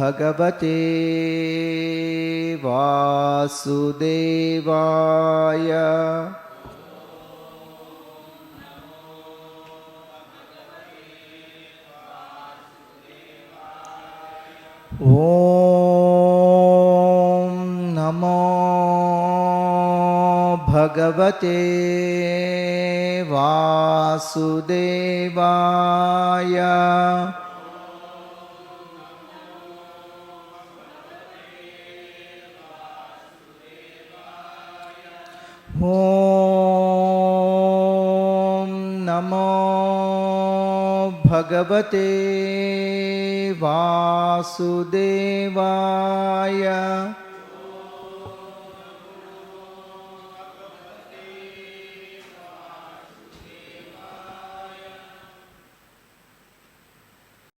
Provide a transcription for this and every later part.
Bhagavate Vasudevaya. Om Namo Bhagavate Vasudevaya. Om Namo Bhagavate Vasudevaya.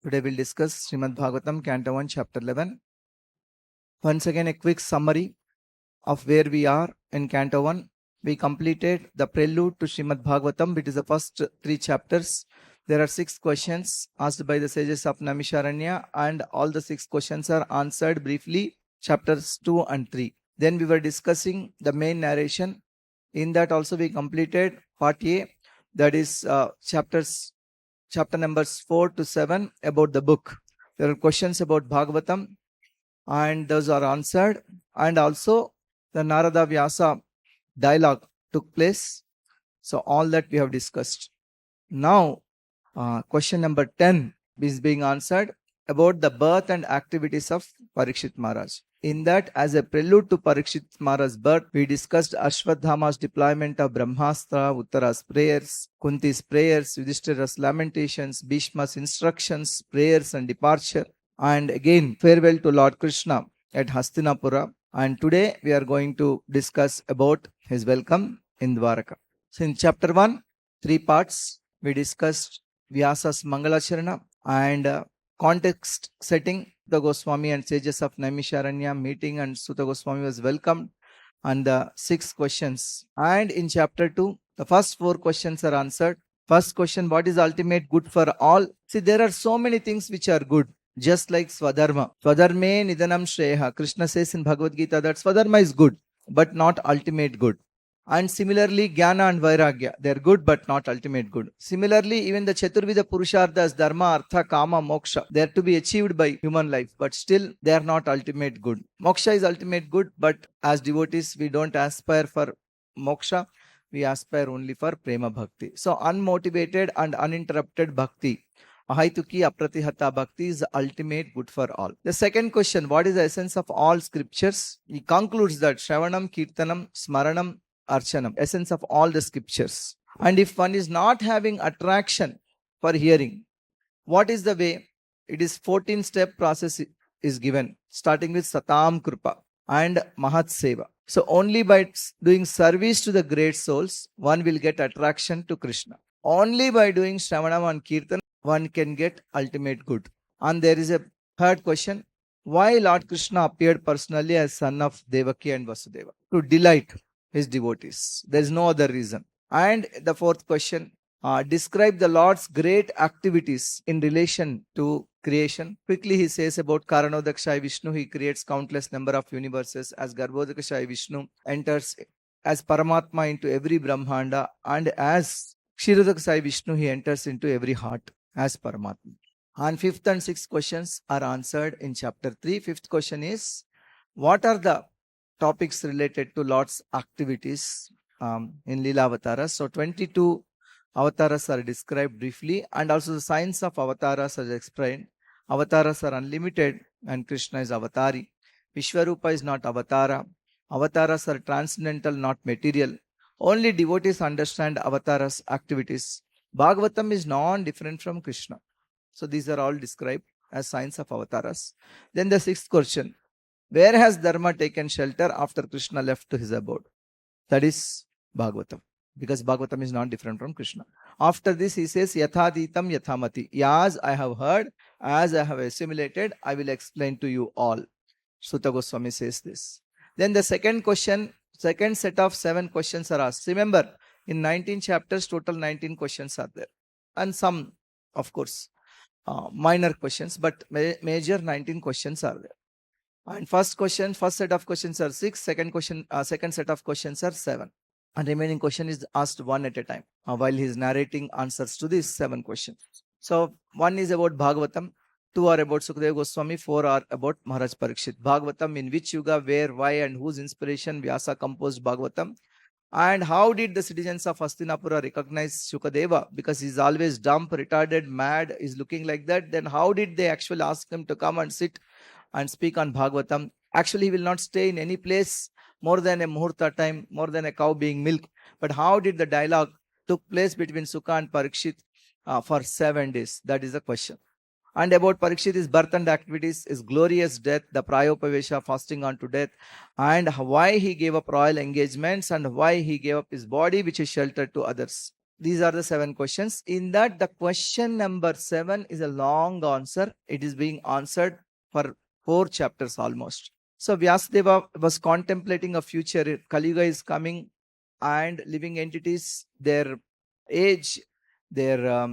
Today we'll discuss Śrīmad Bhāgavatam, Canto 1, Chapter 11. Once again, a quick summary of where we are in Canto 1. We completed the prelude to Śrīmad Bhāgavatam, which is the first 3 chapters. There are 6 questions asked by the sages of Naimisharanya, and all the 6 questions are answered briefly, chapters 2 and 3. Then we were discussing the main narration. In that also we completed part A, that is chapter numbers 4 to 7 about the book. There are questions about Bhagavatam, and those are answered. And also the Narada Vyasa dialogue took place. So all that we have discussed. Now, question number 10 is being answered about the birth and activities of Parikshit Maharaj. In that, as a prelude to Parikshit Maharaj's birth, we discussed Ashwadhama's deployment of Brahmastra, Uttara's prayers, Kunti's prayers, Yudhishthira's lamentations, Bhishma's instructions, prayers and departure, and again farewell to Lord Kṛṣṇa at Hastināpura. And today we are going to discuss about his welcome in Dvārakā. So in chapter 1, 3 parts, we discussed Vyasa's Mangalacharana and context setting. The Goswami and sages of Naimisharanya meeting, and Sutta Goswami was welcomed, and the 6 questions. And in chapter 2, the first 4 questions are answered. First question, what is ultimate good for all? See, there are so many things which are good. Just like Swadharma. Swadharme Nidanam Shreya. Krishna says in Bhagavad Gita that Swadharma is good, but not ultimate good. And similarly, Jnana and Vairagya. They are good, but not ultimate good. Similarly, even the Chaturvida Purusharthas, Dharma, Artha, Kama, Moksha, they are to be achieved by human life, but still they are not ultimate good. Moksha is ultimate good, but as devotees, we don't aspire for Moksha. We aspire only for Prema Bhakti. So, unmotivated and uninterrupted Bhakti, Ahaituki Apratihata Bhakti, is the ultimate good for all. The second question, what is the essence of all scriptures? He concludes that Shravanam, Kirtanam, Smaranam, Archanam, essence of all the scriptures. And if one is not having attraction for hearing, what is the way? It is 14-step process is given, starting with Satam Krupa and Mahat Seva. So only by doing service to the great souls, one will get attraction to Krishna. Only by doing Shravanam and Kirtan, one can get ultimate good. And there is a third question, why Lord Kṛṣṇa appeared personally as son of Devaki and Vasudeva? To delight his devotees. There is no other reason. And the fourth question, describe the Lord's great activities in relation to creation. Quickly he says about Karanodakshaya Vishnu, he creates countless number of universes. As Garbhodakshaya Vishnu enters as Paramatma into every Brahmanda, and as Kshirodakshaya Vishnu, he enters into every heart as Paramatma. And fifth and sixth questions are answered in chapter 3. Fifth question is, what are the topics related to Lord's activities in Leela Avataras? So 22 Avataras are described briefly, and also the signs of Avataras are explained. Avataras are unlimited and Krishna is Avatari. Vishwarupa is not Avatara. Avataras are transcendental, not material. Only devotees understand Avataras' activities. Bhagavatam is non-different from Krishna. So these are all described as signs of Avataras. Then the sixth question, where has Dharma taken shelter after Krishna left to his abode? That is Bhagavatam, because Bhagavatam is not different from Krishna. After this he says, Yathaditam Yathamati. As I have heard, as I have assimilated, I will explain to you all. Sutta Goswami says this. Then the second question, second set of 7 questions are asked. Remember, in 19 chapters, total 19 questions are there. And some, of course, minor questions, but major 19 questions are there. And first set of questions are 6, second set of questions are 7. And remaining question is asked one at a time while he is narrating answers to these 7 questions. So one is about Bhagavatam, 2 are about Sukadeva Goswami, 4 are about Maharaj Parikshit. Bhagavatam, in which yuga, where, why, and whose inspiration Vyasa composed Bhagavatam. And how did the citizens of Hastināpura recognize Shukadeva? Because he's always dumb, retarded, mad, is looking like that. Then how did they actually ask him to come and sit and speak on Bhagavatam? Actually, he will not stay in any place more than a muhurta time, more than a cow being milked. But how did the dialogue took place between Sukha and Parikshit for 7 days? That is the question. And about Parikshit, his birth and activities, his glorious death, the Prayopavesha, fasting unto death, and why he gave up royal engagements, and why he gave up his body, which is sheltered to others. These are the 7 questions. In that, the question number 7 is a long answer. It is being answered for 4 chapters almost. So Vyasadeva was contemplating a future. Kali Yuga is coming, and living entities, their age, their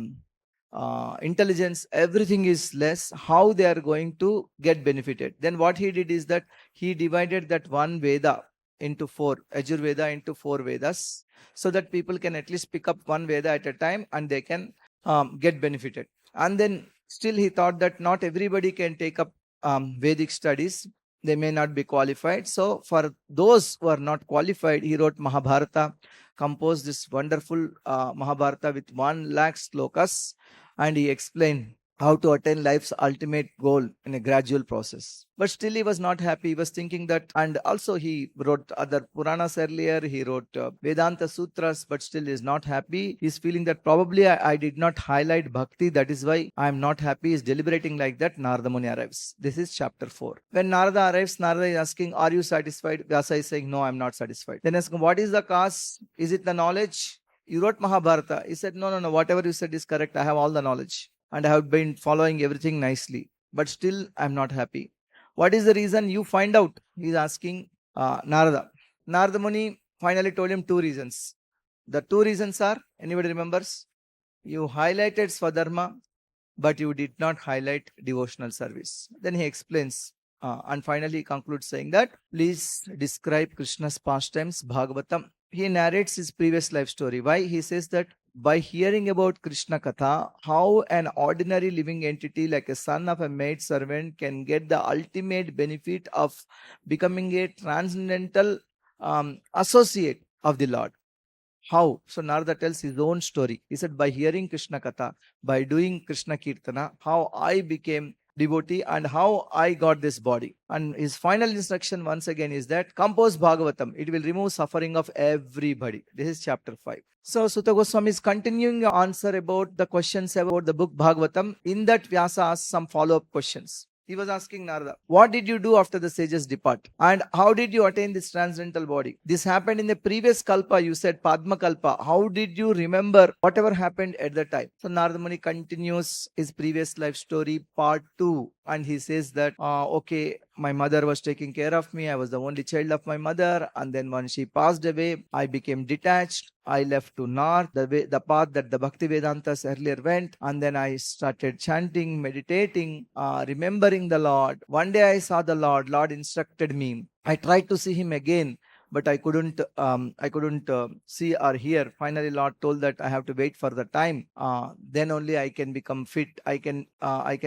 intelligence, everything is less. How they are going to get benefited? Then what he did is that he divided that one Veda into 4, Ajurveda into 4 Vedas, so that people can at least pick up one Veda at a time and they can get benefited. And then still he thought that not everybody can take up Vedic studies. They may not be qualified. So for those who are not qualified, he wrote Mahabharata, composed this wonderful Mahabharata with 1 lakh slokas, and he explained how to attain life's ultimate goal in a gradual process. But still he was not happy. He was thinking that, and also he wrote other Puranas earlier, he wrote Vedanta Sutras, but still is not happy. He's feeling that probably I did not highlight Bhakti, that is why I am not happy. He's deliberating like that. Narada Muni arrives. This is chapter 4. When Narada arrives, Narada is asking, are you satisfied? Vyasa is saying, no, I am not satisfied. Then asking, what is the cause? Is it the knowledge? You wrote Mahabharata. He said, no, whatever you said is correct. I have all the knowledge, and I have been following everything nicely, but still I am not happy. What is the reason? You find out. He is asking Narada. Narada Muni finally told him 2 reasons. The 2 reasons are, anybody remembers? You highlighted Swadharma, but you did not highlight devotional service. Then he explains and finally he concludes saying that, please describe Krishna's pastimes, Bhagavatam. He narrates his previous life story. Why? He says that by hearing about Krishna Katha, how an ordinary living entity like a son of a maid servant can get the ultimate benefit of becoming a transcendental associate of the Lord. How? So Narada tells his own story. He said, by hearing Krishna Katha, by doing Krishna Kirtana, how I became devotee and how I got this body. And his final instruction once again is that compose Bhagavatam. It will remove suffering of everybody. This is chapter 5. So Sutta Goswami is continuing the answer about the questions about the book Bhagavatam. In that Vyasa asks some follow-up questions. He was asking Narada, what did you do after the sages depart? And how did you attain this transcendental body? This happened in the previous Kalpa, you said Padma Kalpa. How did you remember whatever happened at the time? So Narada Muni continues his previous life story, part 2. And he says that, okay, my mother was taking care of me. I was the only child of my mother. And then when she passed away, I became detached. I left to north, the path that the Bhakti Vedantas earlier went. And then I started chanting, meditating, remembering the Lord. One day I saw the Lord. Lord instructed me. I tried to see him again, but I couldn't see or hear. Finally, Lord told that I have to wait for the time. Then only I can become fit. I can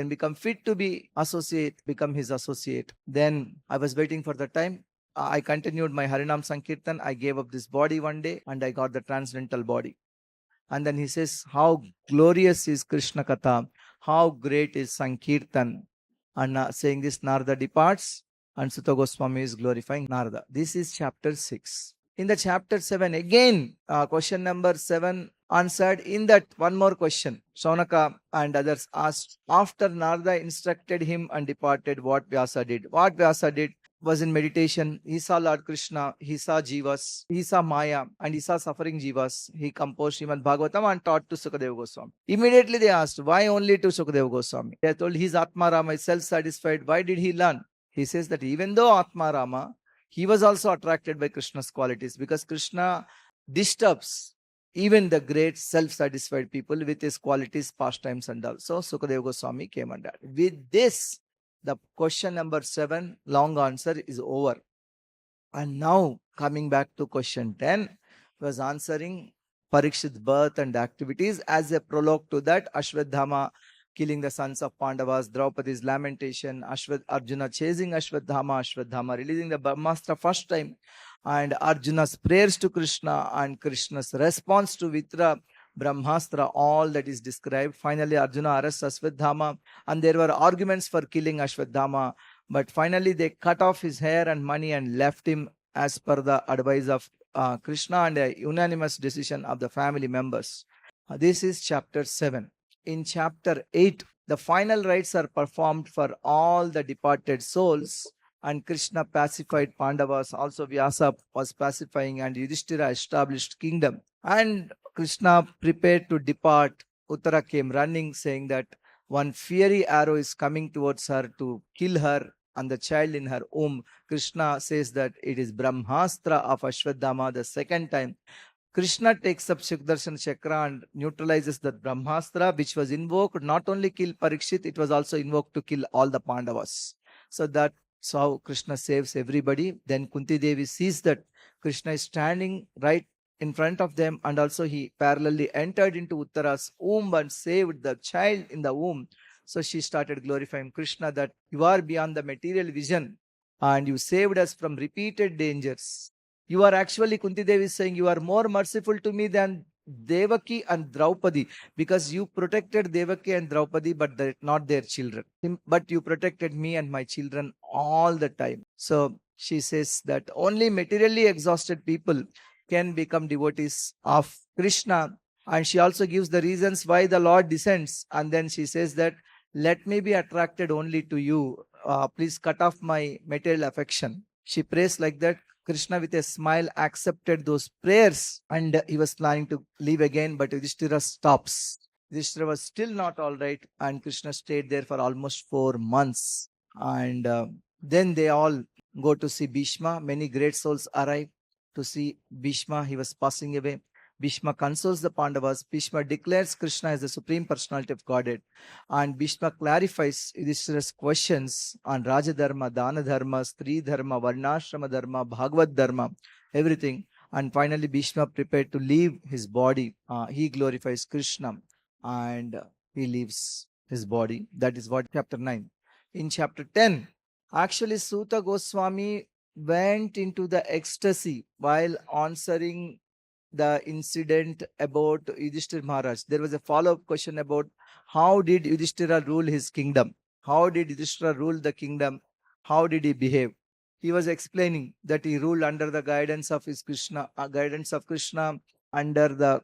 become fit to become his associate. Then I was waiting for the time. I continued my Harinam Sankirtan. I gave up this body one day and I got the transcendental body. And then he says, how glorious is Krishna Katha, how great is Sankirtan. And saying this, Narada departs and Sutta Goswami is glorifying Narada. This is chapter 6. In the chapter 7, again, question number 7 answered. In that, one more question. Shaunaka and others asked, after Narada instructed him and departed, what Vyasa did? What Vyasa did was in meditation. He saw Lord Kṛṣṇa, he saw Jivas, he saw Maya, and he saw suffering Jivas. He composed Śrīmad Bhāgavatam and taught to Sukadeva Goswami. Immediately they asked, why only to Sukadeva Goswami? They told, he is Atma Rama, is self-satisfied. Why did he learn? He says that even though Atma Rama, he was also attracted by Krishna's qualities, because Krishna disturbs even the great self-satisfied people with his qualities, pastimes and all. So Sukadeva Goswami came on that. With this, the question number 7, long answer, is over. And now coming back to question 10, was answering Parikshit's birth and activities. As a prologue to that, Ashwadhama killing the sons of Pandavas, Draupadi's lamentation, Arjuna chasing Ashwadhama releasing the Brahmastra first time, and Arjuna's prayers to Krishna and Krishna's response to Vitra Brahmastra, all that is described. Finally, Arjuna arrests Ashwadhama, and there were arguments for killing Ashwadhama, but finally they cut off his hair and money and left him as per the advice of Krishna and a unanimous decision of the family members. This is chapter 7. In chapter 8, the final rites are performed for all the departed souls, and Krishna pacified Pandavas. Also Vyasa was pacifying, and Yudhishthira established kingdom. And Krishna prepared to depart. Uttara came running, saying that one fiery arrow is coming towards her to kill her and the child in her womb. Krishna says that it is Brahmastra of Ashwadhama the second time. Krishna takes up Sudarshan Chakra and neutralizes the Brahmastra, which was invoked not only kill Parikshit, it was also invoked to kill all the Pandavas. So that's how Krishna saves everybody. Then Kunti Devi sees that Krishna is standing right in front of them, and also he parallelly entered into Uttara's womb and saved the child in the womb. So she started glorifying Krishna that you are beyond the material vision and you saved us from repeated dangers. You are actually, Kunti Devi is saying, you are more merciful to me than Devaki and Draupadi, because you protected Devaki and Draupadi, but not their children. But you protected me and my children all the time. So she says that only materially exhausted people can become devotees of Krishna. And she also gives the reasons why the Lord descends. And then she says that, let me be attracted only to you. Please cut off my material affection. She prays like that. Krishna with a smile accepted those prayers, and he was planning to leave again, but Yudhishthira stops. Yudhishthira was still not all right, and Krishna stayed there for almost 4 months. And then they all go to see Bhishma. Many great souls arrive to see Bhishma. He was passing away. Bhishma consoles the Pandavas. Bhishma declares Krishna as the Supreme Personality of Godhead. And Bhishma clarifies Yudhishthira's questions on Raja Dharma, Dana Dharma, Stri Dharma, Varnashrama Dharma, Bhagavad Dharma, everything. And finally, Bhishma prepared to leave his body. He glorifies Krishna and he leaves his body. That is what chapter 9. In chapter 10, actually Suta Goswami went into the ecstasy while answering the incident about Yudhishthira Maharaj. There was a follow-up question about how did Yudhishthira rule his kingdom? How did Yudhishthira rule the kingdom? How did he behave? He was explaining that he ruled under the guidance of his Krishna, under the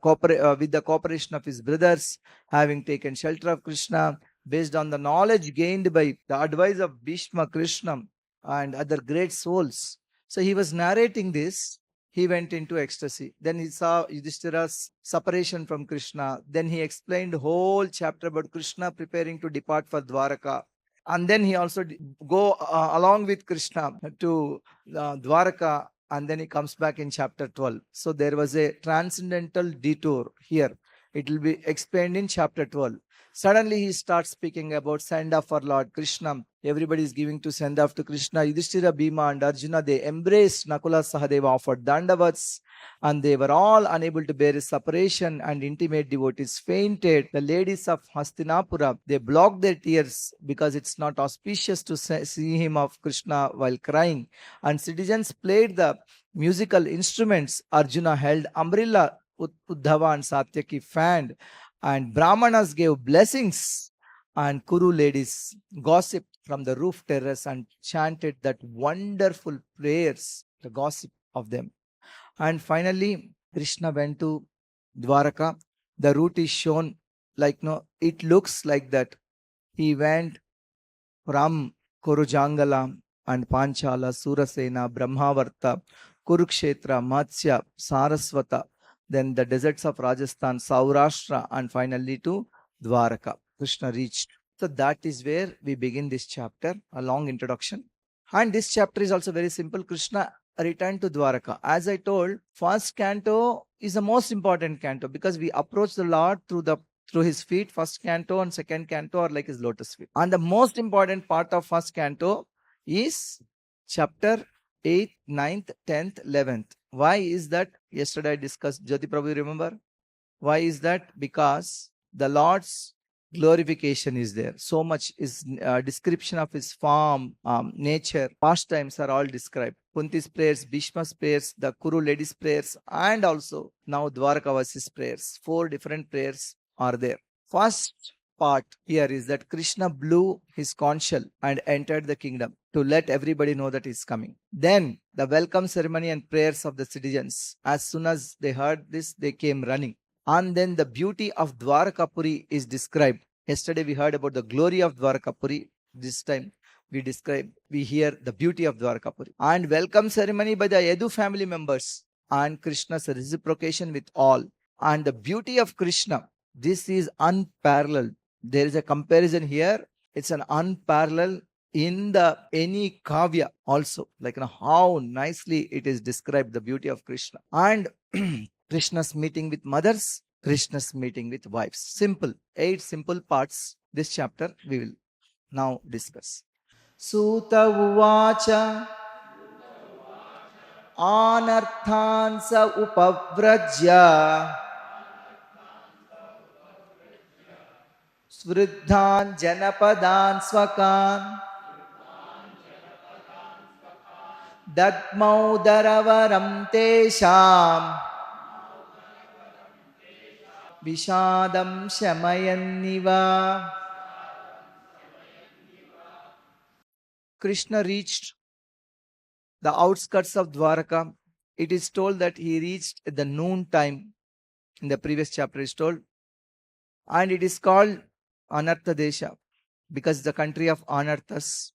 with the cooperation of his brothers, having taken shelter of Krishna, based on the knowledge gained by the advice of Bhishma, Krishna, and other great souls. So he was narrating this. He went into ecstasy. Then he saw Yudhishthira's separation from Krishna. Then he explained the whole chapter about Krishna preparing to depart for Dvārakā. And then he also go along with Krishna to Dvārakā, and then he comes back in chapter 12. So there was a transcendental detour here. It will be explained in chapter 12. Suddenly he starts speaking about send off for Lord Krishna. Everybody is giving to send off to Krishna. Yudhishthira, Bhima and Arjuna, they embraced Nakula, Sahadeva, offered dandavats, and they were all unable to bear his separation, and intimate devotees fainted. The ladies of Hastināpura, they blocked their tears because it's not auspicious to see him of Krishna while crying. And citizens played the musical instruments. Arjuna held umbrella, Uddhava and Satyaki fanned, and Brahmanas gave blessings, and Kuru ladies gossiped from the roof terrace and chanted that wonderful prayers, the gossip of them. And finally, Krishna went to Dvārakā. The route is shown like, it looks like that. He went from Kurujangala and Panchala, Surasena, Brahmavarta, Kurukshetra, Matsya, Saraswata, then the deserts of Rajasthan, Saurashtra, and finally to Dvārakā. Krishna reached. So that is where we begin this chapter, a long introduction. And this chapter is also very simple. Krishna returned to Dvārakā. As I told, first canto is the most important canto because we approach the Lord through his feet. First canto and second canto are like his lotus feet. And the most important part of first canto is chapter 8th, 9th, 10th, 11th. Why is that? Yesterday I discussed, Jyoti Prabhu, you remember? Why is that? Because the Lord's glorification is there. So much is description of his form, nature, pastimes are all described. Kunti's prayers, Bhishma's prayers, the Kuru ladies' prayers, and also now Dvarakavasi's prayers. 4 different prayers are there. First part here is that Krishna blew his conchshell and entered the kingdom to let everybody know that he is coming. Then the welcome ceremony and prayers of the citizens. As soon as they heard this, they came running. And then the beauty of Dvārakā is described. Yesterday we heard about the glory of Dvārakā. This time we hear the beauty of Dvārakā. And welcome ceremony by the Yadu family members. And Krishna's reciprocation with all. And the beauty of Krishna, this is unparalleled. There is a comparison here. It's an unparalleled in any kavya also. Like how nicely it is described, the beauty of Krishna. And Krishna's meeting with mothers, Krishna's meeting with wives. Simple. 8 simple parts. This chapter we will now discuss. Sūta uvacha anarthan sa upavrajya svriddhan janapadan swakan dadmau daravaram tesham Vishadam Shamayanniva. Krishna reached the outskirts of Dvārakā. It is told that he reached at the noon time. In the previous chapter is told. And it is called Anartha Desha because the country of Anarthas,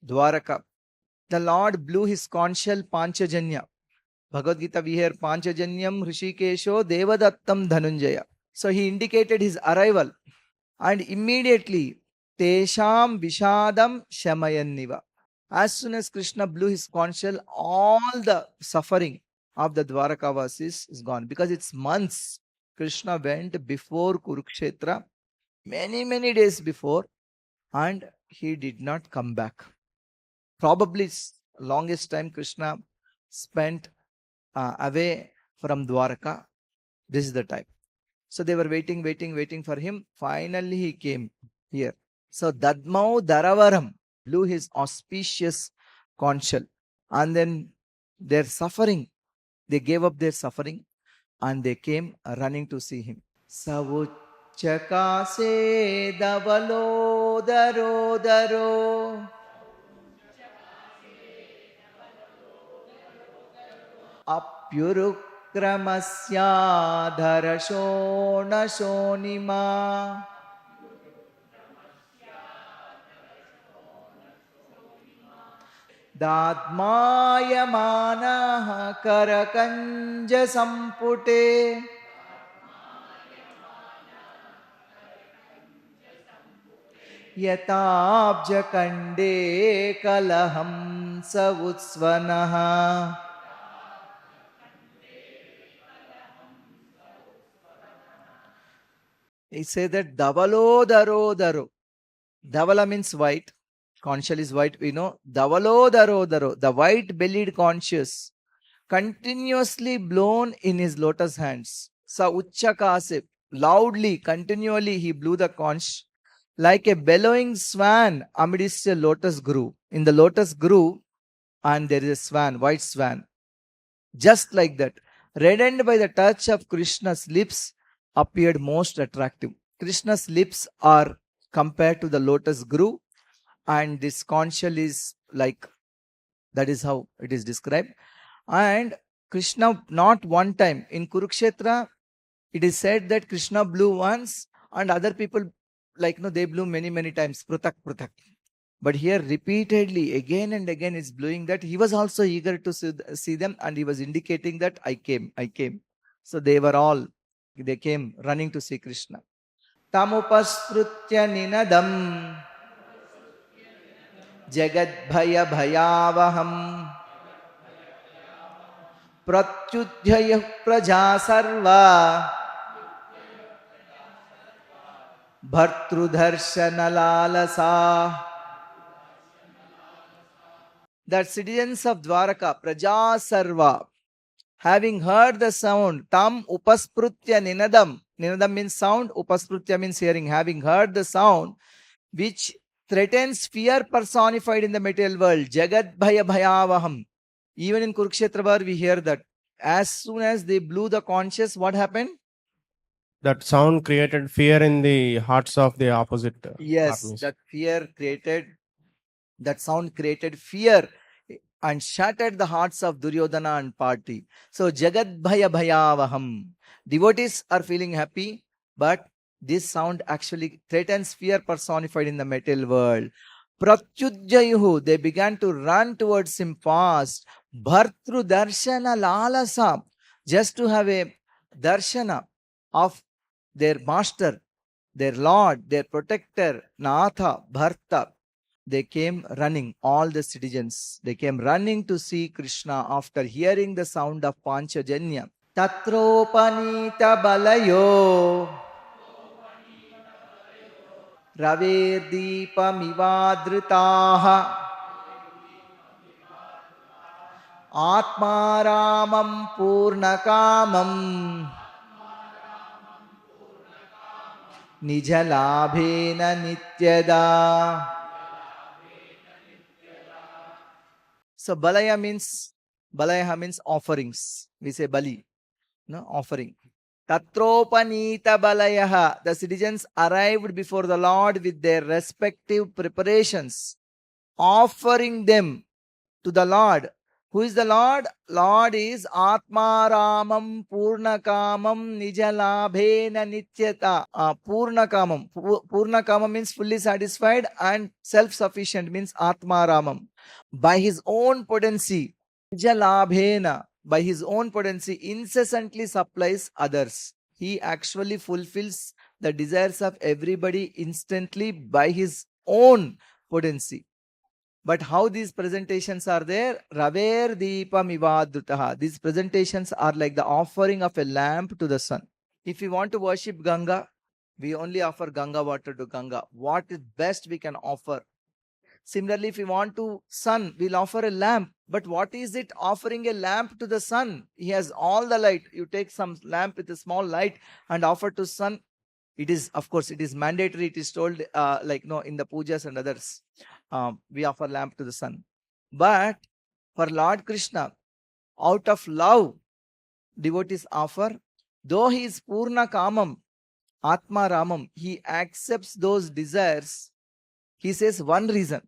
Dvārakā. The Lord blew his conchshell Panchajanya. Bhagavad Gita we hear Panchajanyam Hrishikesho Devadattam Dhanunjaya. So he indicated his arrival and immediately Tesham Vishadam Shamayanniva. As soon as Krishna blew his conchshell, all the suffering of the Dvarakavasis is gone because it's months. Krishna went before Kurukshetra many days before and he did not come back. Probably longest time Krishna spent away from Dvarakā. This is the time. So they were waiting for him. Finally he came here. So Dadmau Daravaram blew his auspicious conchshell. And then their suffering, they gave up their suffering and they came running to see him. Savuchakase davalo daro daro apyuruk Kramasya dharashona shonima Dadmaya mana karakanja sampute Yatabja kande kalaham savutsvanaha. He said that Davalo Daro Daro. Davala means white. Conchshell is white, we know. Davalo Daro Daro. The white bellied conches continuously blown in his lotus hands. Sa Uchchakase. Loudly, continually he blew the conch like a bellowing swan amidst a lotus grove. In the lotus grove, and there is a swan, white swan. Just like that. Reddened by the touch of Krishna's lips, appeared most attractive. Krishna's lips are compared to the lotus grove and this conchshell is like, that is how it is described. And Krishna not one time. In Kurukshetra, it is said that Krishna blew once and other people they blew many times. Prutak. But here repeatedly, again and again is blowing that. He was also eager to see them and he was indicating that I came. So they came running to see Krishna. Tamupasprutya ninadam Jagad bhaya bhayavaham pratyudhyaya praja sarva bhartrudarshana lalasa. That citizens of Dvārakā, praja sarva, having heard the sound, tam upasprutya ninadam. Ninadam means sound, upasprutya means hearing. Having heard the sound, which threatens fear personified in the material world, Jagat Bhaya Bhayavaham. Even in Kurukshetra war, we hear that. As soon as they blew the conches, what happened? That sound created fear in the hearts of the opposite Yes, armies. that sound created fear and shattered the hearts of Duryodhana and party. So Jagat Bhaya Bhayavaham. Devotees are feeling happy, but this sound actually threatens fear personified in the material world. Pratyudjayuhu, they began to run towards him fast. Bhartru darshana lalasa, just to have a darshana of their master, their lord, their protector, Natha, Bharta. They came running, all the citizens. They came running to see Krishna after hearing the sound of Panchajanya. Tatropanita balayo ravedipamivadritaha atmaramam purnakamam nijalabhena nityada. So balaya means offerings. We say bali, no, offering. Tatropanita balayaha. The citizens arrived before the Lord with their respective preparations, offering them to the Lord. Who is the Lord? Lord is Atmaramam Purnakamam Nijalabhena Nityata. Purnakamam. Purnakamam means fully satisfied, and self-sufficient means Atmaramam. By his own potency, Nijalabhena, by his own potency, incessantly supplies others. He actually fulfills the desires of everybody instantly by his own potency. But how these presentations are there? Raver Deepam Ivadrutaha. These presentations are like the offering of a lamp to the sun. If we want to worship Ganga, we only offer Ganga water to Ganga. What is best we can offer? Similarly, if we want to sun, we'll offer a lamp. But what is it offering a lamp to the sun? He has all the light. You take some lamp with a small light and offer to sun. It is, of course, it is mandatory. It is told in the pujas and others. We offer lamp to the sun. But for Lord Krishna, out of love, devotees offer, though he is Purna Kamam, Atma Ramam, he accepts those desires. He says one reason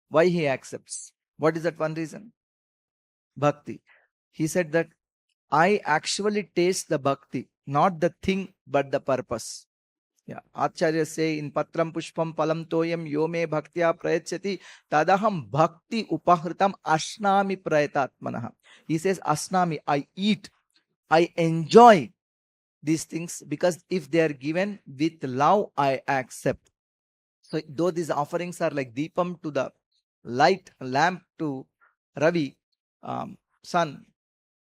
why he accepts. What is that one reason? Bhakti. He said that I actually taste the bhakti, not the thing, but the purpose. Yeah, Acharya say in Patram Pushpam Palam Toyam Yome Bhaktya Prayachati Tadaham Bhakti Upahritam Ashnami Prayatatmanaha. He says Asnami, I eat, I enjoy these things because if they are given with love, I accept. So though these offerings are like Deepam to the light, lamp to Ravi, sun,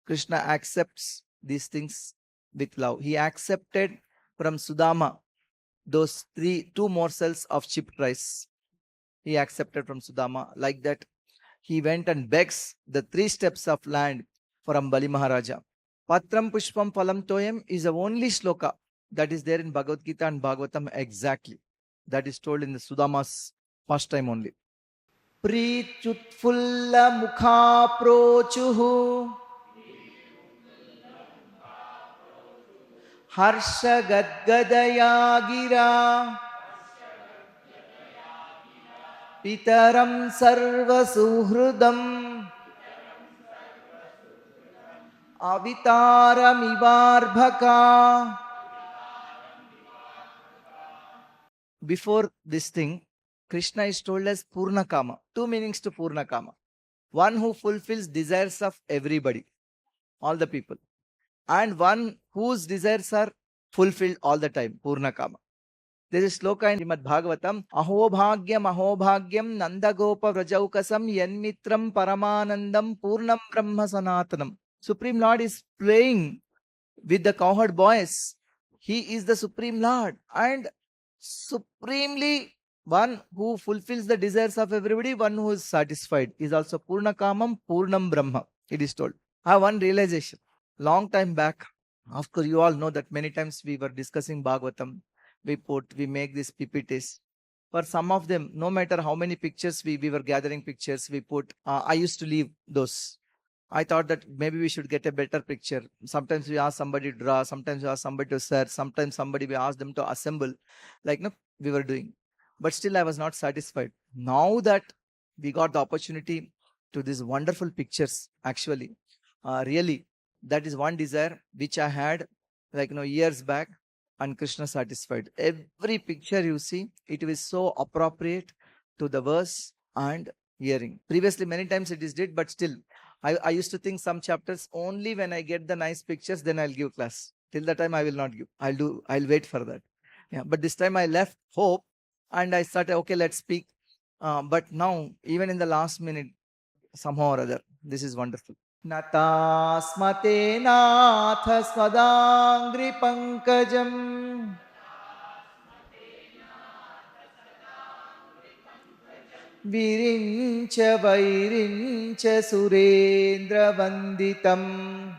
Krishna accepts these things with love. He accepted from Sudama those two morsels of chipped rice. He accepted from Sudama. Like that, he went and begs the 3 steps of land from Bali Maharaja. Patram Pushpam Phalam Toyam is the only shloka that is there in Bhagavad Gita and Bhagavatam exactly. That is told in the Sudama's pastime only. Prichutfulla mukha prochuhu Harsha gadgadaya gira Pitaram sarva suhrudam Avitaram ivarbhaka. Before this thing, Krishna is told as Purnakama. 2 meanings to Purnakama. One who fulfills desires of everybody, all the people. And one whose desires are fulfilled all the time, Purnakama. There is a sloka in Śrīmad Bhāgavatam, Ahobhagyam Nandagopa Vrajaukasam Yanmitram Paramanandam Purnam Brahma Sanatanam. Supreme Lord is playing with the cowherd boys. He is the Supreme Lord and supremely one who fulfills the desires of everybody, one who is satisfied. Is also Purna Kamam, Purnam Brahma. It is told. I have one realization. Long time back, of course, you all know that many times we were discussing Bhagavatam. We make these PPTs. For some of them, no matter how many pictures we were gathering pictures, we put, I used to leave those. I thought that maybe we should get a better picture. Sometimes we ask somebody to draw, sometimes we ask somebody to search, sometimes we ask them to assemble, like no, we were doing. But still I was not satisfied. Now that we got the opportunity to these wonderful pictures, actually, really, that is one desire which I had years back, and Krishna satisfied. Every picture you see, it is so appropriate to the verse and hearing. Previously, many times it is did, but still, I used to think some chapters only when I get the nice pictures, then I'll give class. Till the time I will not give. I'll wait for that. Yeah, but this time I left hope and I started, okay, let's speak. But now, even in the last minute, somehow or other, this is wonderful. Natasmate nath swadangri pankajam virincha vairincha surendra vanditam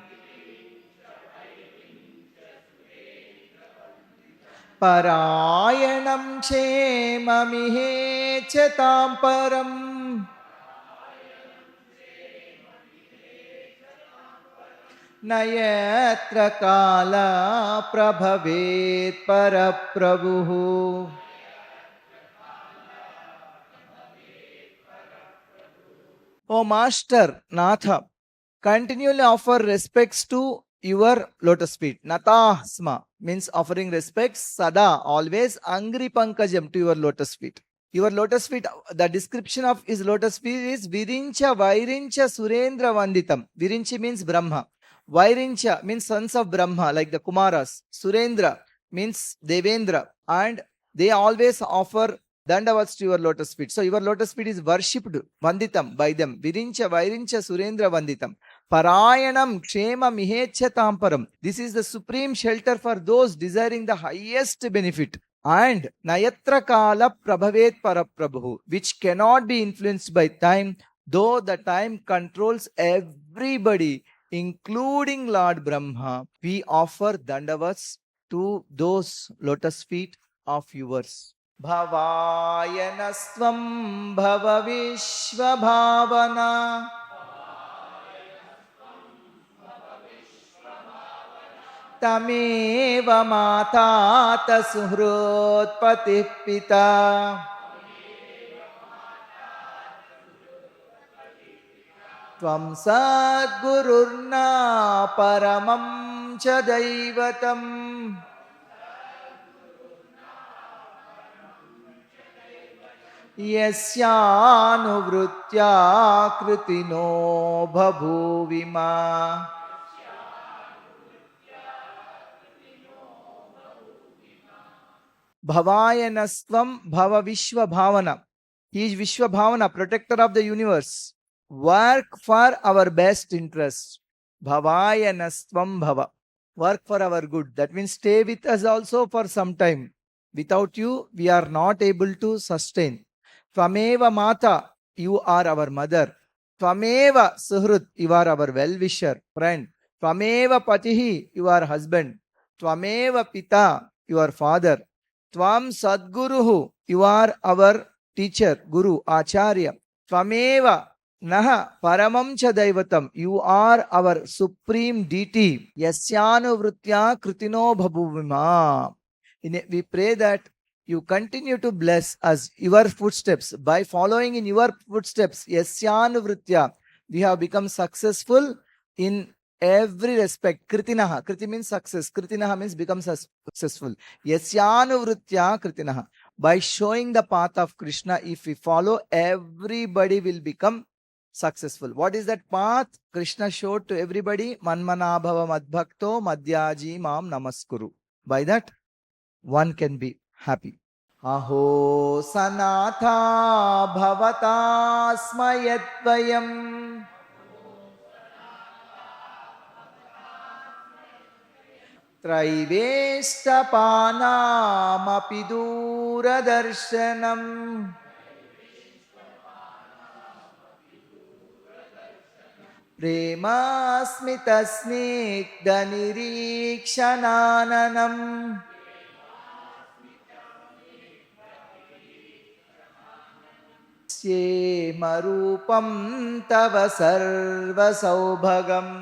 parayanam kshemamihechatam param nayatra kala prabhavet paraprabhu. O Master Natha, continually offer respects to your lotus feet. Natasma means offering respects. Sada, always. Angri pankajam, to your lotus feet. Your lotus feet, the description of his lotus feet is Virincha Vairincha Surendra Vanditam. Virinchi means Brahma. Vairincha means sons of Brahma, like the Kumaras. Surendra means Devendra. And they always offer dandavats to your lotus feet. So your lotus feet is worshipped, vanditam, by them. Virincha Vairincha Surendra Vanditam. Parayanam Kshema Mihechatam Param. This is the supreme shelter for those desiring the highest benefit. And Nayatra Kala Prabhavet Paraprabhu, which cannot be influenced by time, though the time controls everybody, including Lord Brahma. We offer dandavats to those lotus feet of yours. Bhavayanasvam bhava vishva bhavana tameva matata suhrut patih pita tvam sadgururna paramam cha daivatam yasyānuvrutya kritino bhabuvima. Bhavayanastvam bhava vishva bhavana. He is Vishwa Bhavana, protector of the universe. Work for our best interest. Bhavayanastvam bhava. Work for our good. That means stay with us also for some time. Without you, we are not able to sustain. Tvameva Mata, you are our mother. Tvameva Suhrut, you are our well-wisher, friend. Tvameva Patihi, you are husband. Tvameva Pita, you are father. Tvam Sadguruhu, you are our teacher, Guru, Acharya. Tvameva Naha Paramam Cha Daivatam, you are our supreme deity. Yasyānuvrutya Kritino Bhabuvima. We pray that you continue to bless us, your footsteps. By following in your footsteps, Yasyānuvrutya, we have become successful in every respect. Kritinaha, Kriti means success. Kritinaha means become successful. Yasyānuvrutya Kritinaha. By showing the path of Krishna, if we follow, everybody will become successful. What is that path? Krishna showed to everybody. Manmanabhava madbhakto madhyaji mam namaskuru. By that, one can be happy. Aho sanatha bhavatasmayatvayam त्रैवेष्टपानामपि दूरदर्शनम् प्रेमास्मितस्निग्धनिरीक्षणाननम् स्येमरूपं तव सर्वसौभगम्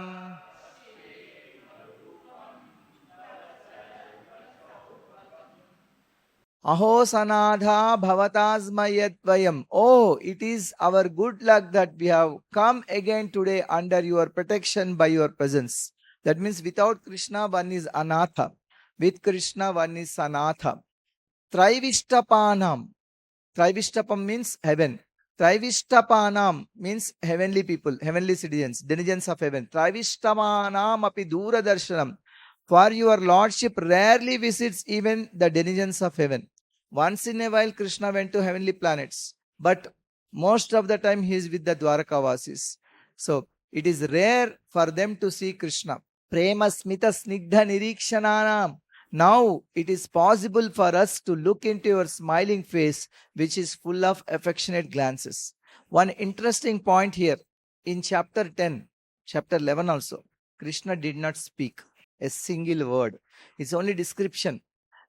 Aho sanadha bhavatasmayadvayam. Oh, it is our good luck that we have come again today under your protection by your presence. That means without Krishna one is anatha. With Krishna one is sanatha. Traivishtapanam. Traivistapam means heaven. Traivishtapanam means heavenly people, heavenly citizens, denizens of heaven. Traivishtapanam api dura darshanam. For your lordship rarely visits even the denizens of heaven. Once in a while Krishna went to heavenly planets, but most of the time he is with the Dvārakā vasis. So it is rare for them to see Krishna. Prema smita snigdha nirikshananam. Now it is possible for us to look into your smiling face, which is full of affectionate glances. One interesting point here, in chapter 10, chapter 11 also, Krishna did not speak a single word. It's only description.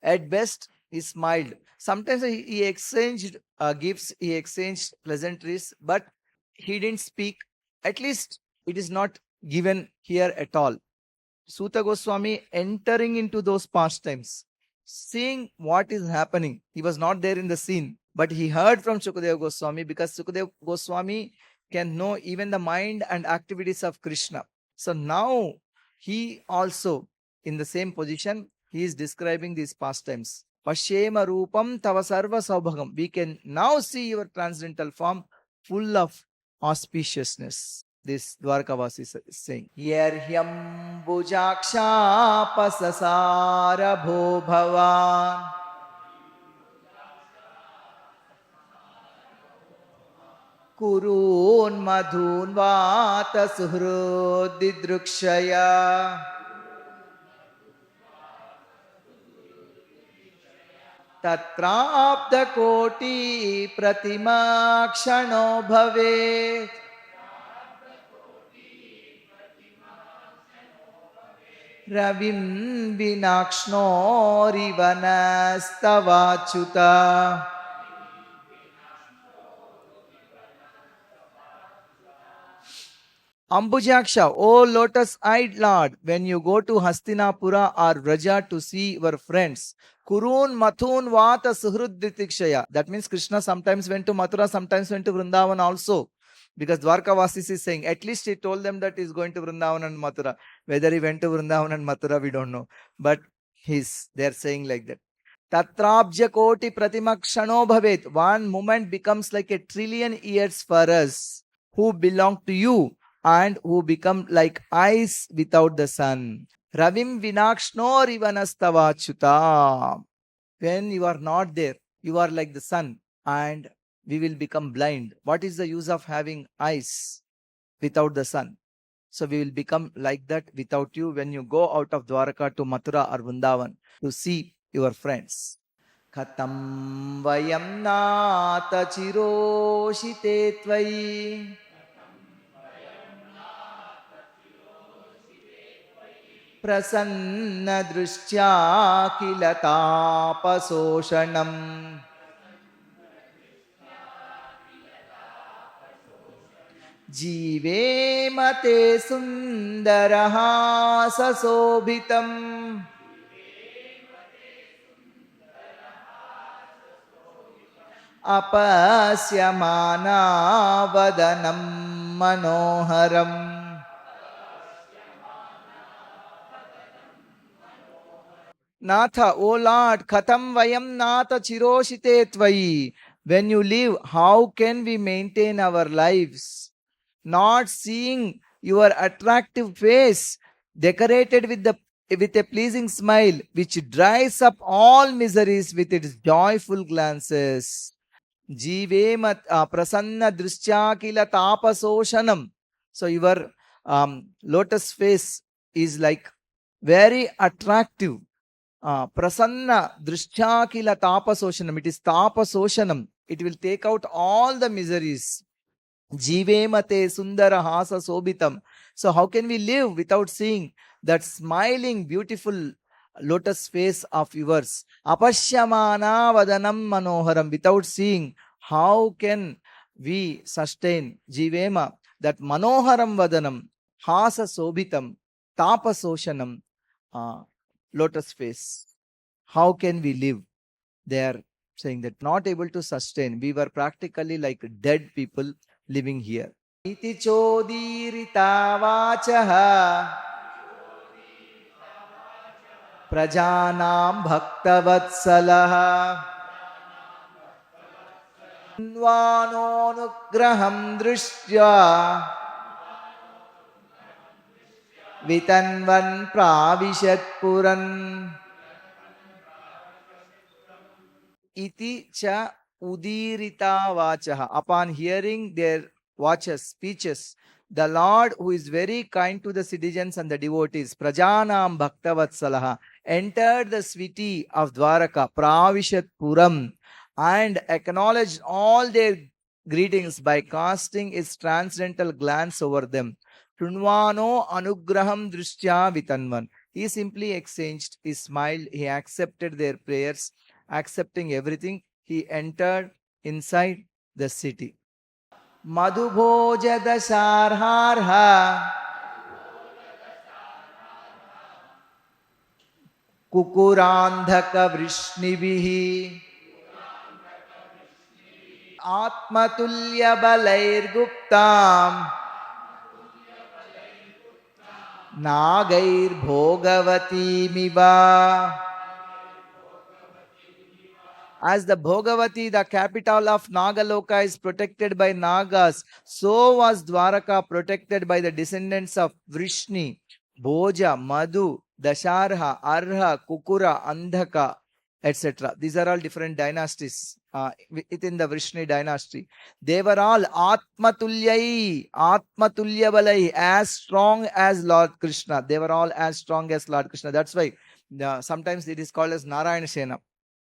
At best, he smiled. Sometimes he exchanged gifts, he exchanged pleasantries, but he didn't speak. At least it is not given here at all. Suta Goswami entering into those pastimes, seeing what is happening. He was not there in the scene, but he heard from Shukadeva Goswami, because Shukadeva Goswami can know even the mind and activities of Krishna. So now he also, in the same position, he is describing these pastimes. Pashyema Rupam Tava Sarva Saubhagam. We can now see your transcendental form full of auspiciousness. This Dvārakā is saying. Yerhyam Bujaksha Pasasara Bho Bhavan Kurun Madhun Vata Suhrudidrukshaya Tatrapta Koti Pratima Kshano Bhavet Ravim Vinakshno Rivanastavachuta. Ambujaksha, O lotus-eyed Lord, when you go to Hastināpura or Vraja to see your friends, Kurun Mathun Vata Suhrudritikshaya. That means Krishna sometimes went to Mathura, sometimes went to Vrindavan also. Because Dvārakā Vasis is saying, at least he told them that he is going to Vrindavan and Mathura. Whether he went to Vrindavan and Mathura, we don't know. But they are saying like that. Tatrabja koti pratimakshano bhavet. One moment becomes like a trillion years for us who belong to you and who become like eyes without the sun. Ravim vinakshno rivanastavachuta. When you are not there, you are like the sun and we will become blind. What is the use of having eyes without the sun? So we will become like that without you when you go out of Dvārakā to Mathura or Vrindavan to see your friends. Khatam vayam nata chiroshite tvai prasanna drushtya kilatapasoshanam Jive mate sundaraha sasobhitam apasyamana vadanam manoharam. Natha, O Lord, Khatam Vayam Natha Chiroshite Tvai. When you live, how can we maintain our lives? Not seeing your attractive face decorated with a pleasing smile, which dries up all miseries with its joyful glances. Jive prasanna drishya kila tapasoshanam. So your lotus face is like very attractive. Prasanna drishyakila tapasoshanam. It is tapasoshanam. It will take out all the miseries. Jivemate sundara hasa sobitam. So how can we live without seeing that smiling, beautiful lotus face of yours? Apashyamana vadanam manoharam. Without seeing, how can we sustain Jivema, that manoharam vadanam, hasa sobitam, tapasoshanam, lotus face? How can we live? They are saying that not able to sustain. We were practically like dead people living here. Iti chodirita vachaha prajanam bhaktavatsalaha Vanonugraham drishtya vitanvan pravishat puran iti cha udirita vachaha. Upon hearing their watches, speeches, the Lord, who is very kind to the citizens and the devotees, prajanam bhaktavatsalaha, entered the city of Dvārakā, pravishat puram, and acknowledged all their greetings by casting his transcendental glance over them. Tunvano anugraham drishtya vitanvan. He simply exchanged, he smiled, he accepted their prayers. Accepting everything, he entered inside the city. Madhubhoja dasarharha kukurandhaka vrishnibihi atmatulya balair guptam nagair bhogavati miva. As the Bhogavati, the capital of Nagaloka, is protected by Nagas, so was Dvārakā protected by the descendants of Vrishni, Bhoja, Madhu, Dasharha, Arha, Kukura, Andhaka, etc. These are all different dynasties within the Vrishni dynasty. They were all Atmatulyai, Atmatulyabalai, as strong as Lord Kṛṣṇa. They were all as strong as Lord Kṛṣṇa. That's why sometimes it is called as Narayana Sena.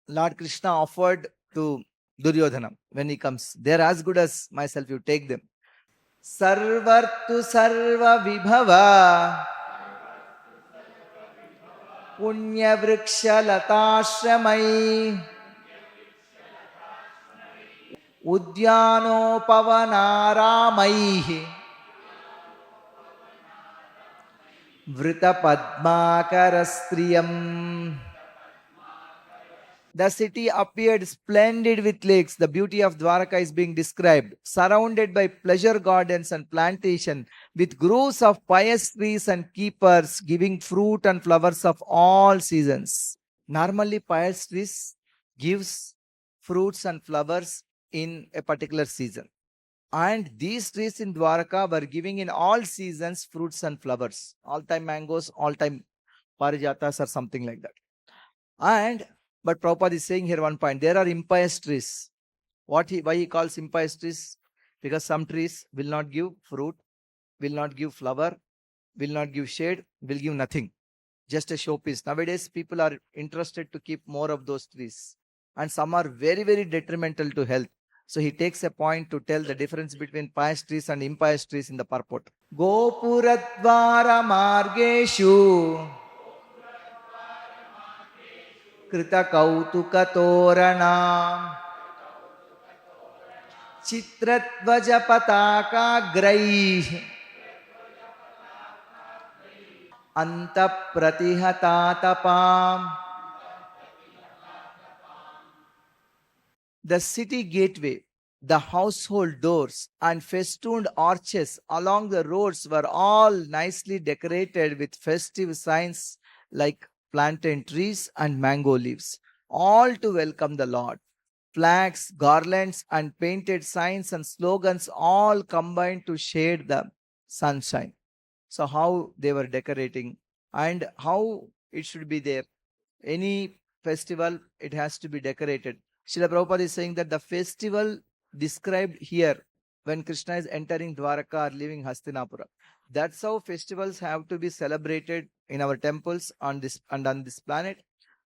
Lord Kṛṣṇa offered to Duryodhana when he comes, they're as good as myself, you take them. Sarvartu sarva vibhava punya vriksha latashramai udyano pavanāramaihi vrita padmakarastriyam. The city appeared splendid with lakes. The beauty of Dvārakā is being described. Surrounded by pleasure gardens and plantation, with groves of pious trees and keepers giving fruit and flowers of all seasons. Normally, pious trees gives fruits and flowers in a particular season. And these trees in Dvārakā were giving in all seasons fruits and flowers. All-time mangoes, all-time parijatas or something like that. But Prabhupada is saying here one point, there are impious trees. Why he calls impious trees? Because some trees will not give fruit, will not give flower, will not give shade, will give nothing. Just a showpiece. Nowadays, people are interested to keep more of those trees. And some are very, very detrimental to health. So he takes a point to tell the difference between pious trees and impious trees in the purport. Gopuradvara margeshu krita kautuka torana chitratvaja pataka graihi anta pratihatatapam. The city gateway, the household doors, and festooned arches along the roads were all nicely decorated with festive signs like plantain trees and mango leaves, all to welcome the Lord. Flags, garlands, and painted signs and slogans all combined to shade the sunshine. So how they were decorating and how it should be there. Any festival, it has to be decorated. Srila Prabhupada is saying that the festival described here when Krishna is entering Dvārakā or leaving Hastināpura. That's how festivals have to be celebrated in our temples on this planet.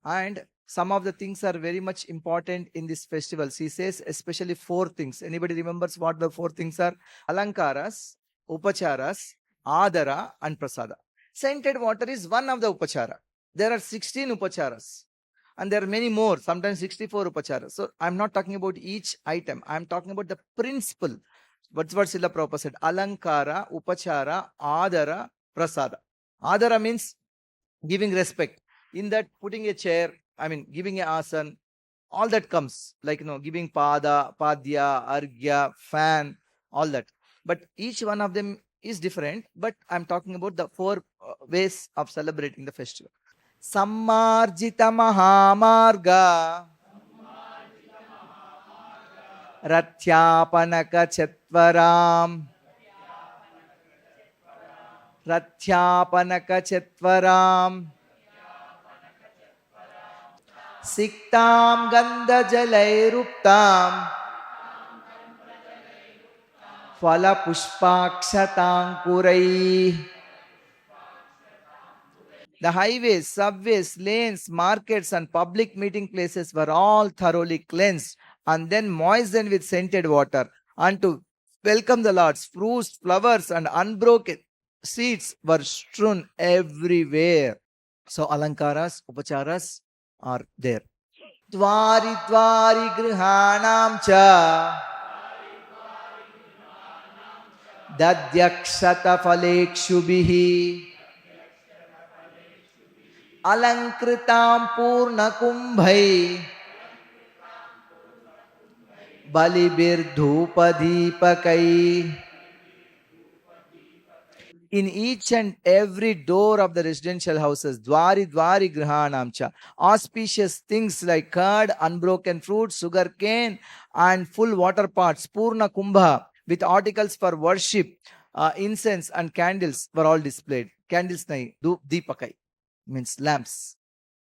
And some of the things are very much important in this festival. He says especially 4 things. Anybody remembers what the 4 things are? Alankaras, upacharas, adara and prasada. Scented water is one of the upachara. There are 16 upacharas. And there are many more, sometimes 64 upacharas. So I'm not talking about each item. I'm talking about the principle. What's what Srila Prabhupada said? Alankara, upachara, adara, prasada. Adara means giving respect. In that, putting a chair, giving a asan, all that comes. Like, giving pada, padya, argya, fan, all that. But each one of them is different. But I'm talking about the 4 ways of celebrating the festival. Sammarjita Mahamarga Rathyapanaka Chetvaram Siktam Gandha Jalairuptam Phala Pushpakshatankurai. The highways, subways, lanes, markets and public meeting places were all thoroughly cleansed and then moistened with scented water. And to welcome the Lord, fruits, flowers and unbroken seeds were strewn everywhere. So alankaras, upacharas are there. Dvari dvari grihanam cha dadyakshata phalekshubihi Alankritam Purna Kumbhai Balibir Dhupadipakai. In each and every door of the residential houses, Dvari Dvari Grihanamcha, auspicious things like curd, unbroken fruit, sugar cane, and full water pots, Purna Kumbha, with articles for worship, incense, and candles were all displayed. Candles nahi, Deepakai. Means lamps.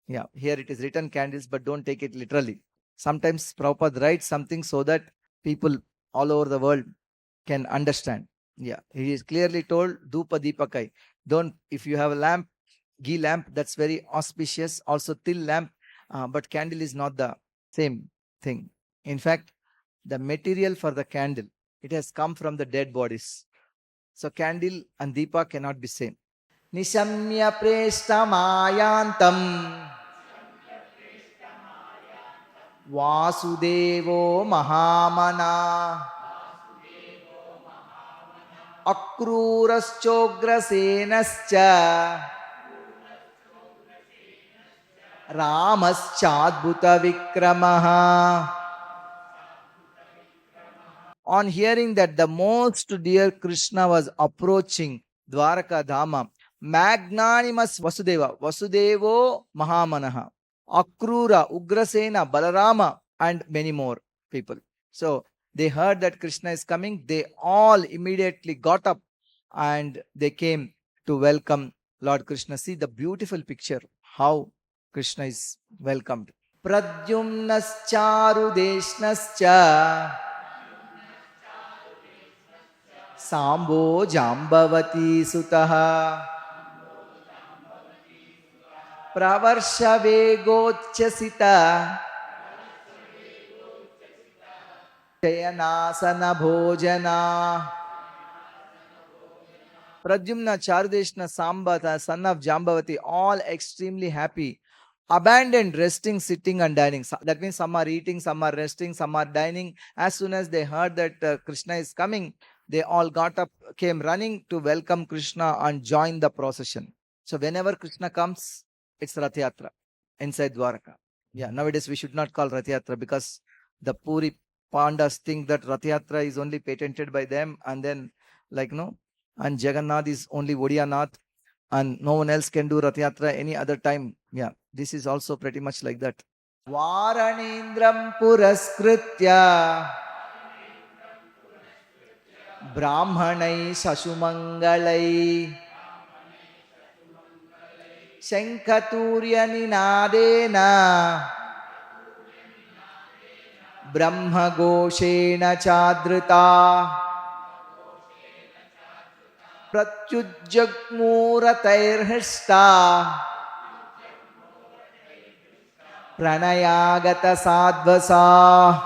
Yeah, here it is written candles, but don't take it literally. Sometimes Prabhupada writes something so that people all over the world can understand. Yeah, he is clearly told Dhupa Deepakai. Don't, if you have a lamp, ghee lamp, that's very auspicious. Also till lamp, but candle is not the same thing. In fact, the material for the candle, it has come from the dead bodies. So candle and Deepa cannot be same. Nishamya Preshthamayantam Vasudevo Mahamana Akruraschograsena Ramaschadbhuta Vikramaha. On hearing that the most dear Krishna was approaching Dvārakā Dhama, magnanimous Vasudeva, Vasudevo Mahamanaha, Akrura, Ugrasena, Balarama, and many more people. So they heard that Krishna is coming. They all immediately got up and they came to welcome Lord Krishna. See the beautiful picture, how Krishna is welcomed. Pradyumnascharu deshnascha Sambo Jambavati Sutaha Pravarsha Vegochasita Shayanasana Bhojana. Pradyumna, Charudeshna, Sambata, son of Jambavati, all extremely happy, abandoned resting, sitting and dining. That means some are eating, some are resting, some are dining. As soon as they heard that Krishna is coming, they all got up, came running to welcome Krishna and join the procession. So whenever Krishna comes, it's Rath Yatra inside Dvārakā. Yeah, nowadays we should not call Rath Yatra because the Puri Pandas think that Rath Yatra is only patented by them, and then and Jagannath is only Odiyanath and no one else can do Rath Yatra any other time. Yeah, this is also pretty much like that. Varanendram Puraskritya Brahmanai Sasumangalai Shankaturya Ninadena Brahma Goshena Chadrita. pratyujjagmuratairhista pranayagata sadvasa.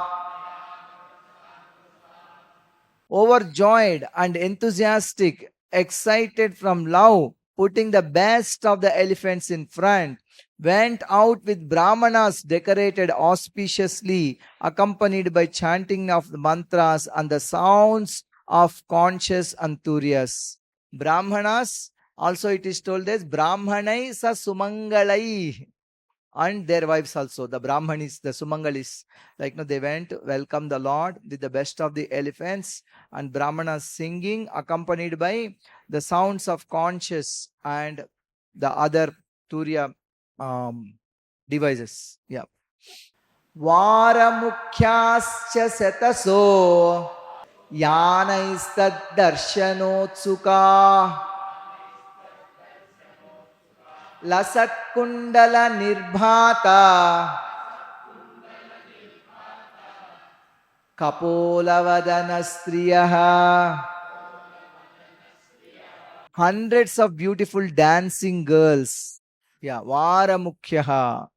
Overjoyed and enthusiastic, excited from love, putting the best of the elephants in front, went out with brahmanas decorated auspiciously, accompanied by chanting of the mantras and the sounds of conches and turias. Brahmanas, also it is told as Brahmanai sa sumangalai, and their wives also, the Brahmanis, the Sumangalis, like they went welcome the Lord with the best of the elephants, and Brahmanas singing, accompanied by the sounds of conches and the other Turiya devices. Yeah. Vāramukhyāscha setaso yānaistad darshanotsuka lasat kundala nirbhata kapolavadana striyaha. Hundreds of beautiful dancing girls. Yeah, Vāramukhyaha,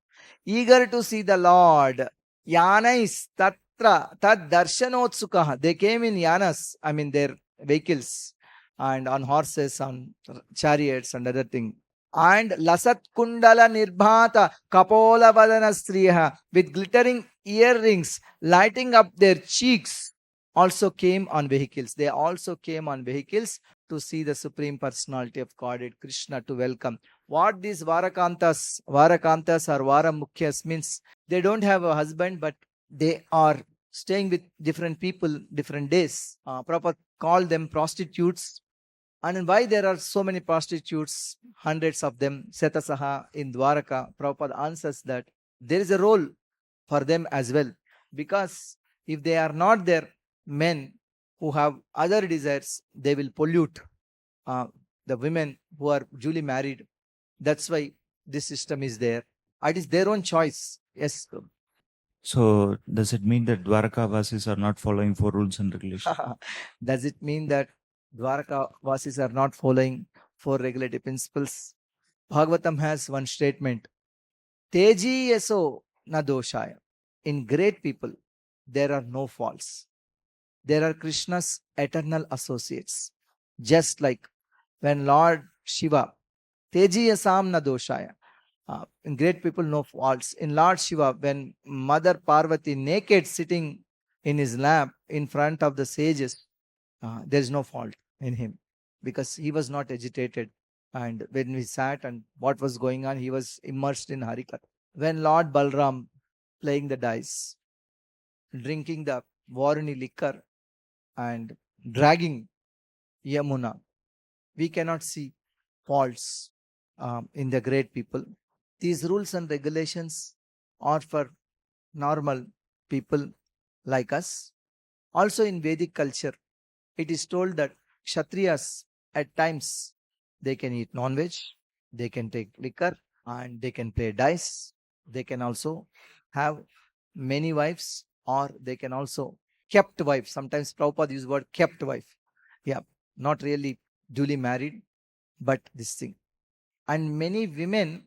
eager to see the Lord. Yanais tatra tad darshanotsukaha. They came in yanas, I mean their vehicles, and on horses, on chariots and other things. And lasat kundala nirbhata kapola vadana striyaha, with glittering earrings lighting up their cheeks, also came on vehicles. They also came on vehicles to see the Supreme Personality of Godhead, Krishna, to welcome. What these Dvārakantas or Vāramukhyas means, they don't have a husband, but they are staying with different people, different days. Prabhupada called them prostitutes. And why there are so many prostitutes, hundreds of them, Setasaha in Dvārakā, Prabhupada answers that there is a role for them as well. Because if they are not there, men who have other desires, they will pollute the women who are duly married. That's why this system is there. It is their own choice. Yes. So, does it mean that Dvārakā Vasis are not following 4 rules and regulations? Does it mean that Dvārakā Vasis are not following 4 regulative principles? Bhagavatam has one statement. Teji yaso na doshaya. In great people, there are no faults. There are Krishna's eternal associates. Just like when Lord Shiva, Teji yasam na doshaya. In great people, no faults. In Lord Shiva, when Mother Parvati naked sitting in his lap in front of the sages, there is no fault in him because he was not agitated. And when we sat and what was going on, he was immersed in Harikatha. When Lord Balram playing the dice, drinking the Varuni liquor and dragging Yamuna, we cannot see faults in the great people. These rules and regulations are for normal people like us. Also in Vedic culture, it is told that Kshatriyas at times they can eat non-veg, they can take liquor, and they can play dice. They can also have many wives, or they can also kept wife. Sometimes Prabhupada uses the word kept wife. Yeah, not really duly married, but this thing. And many women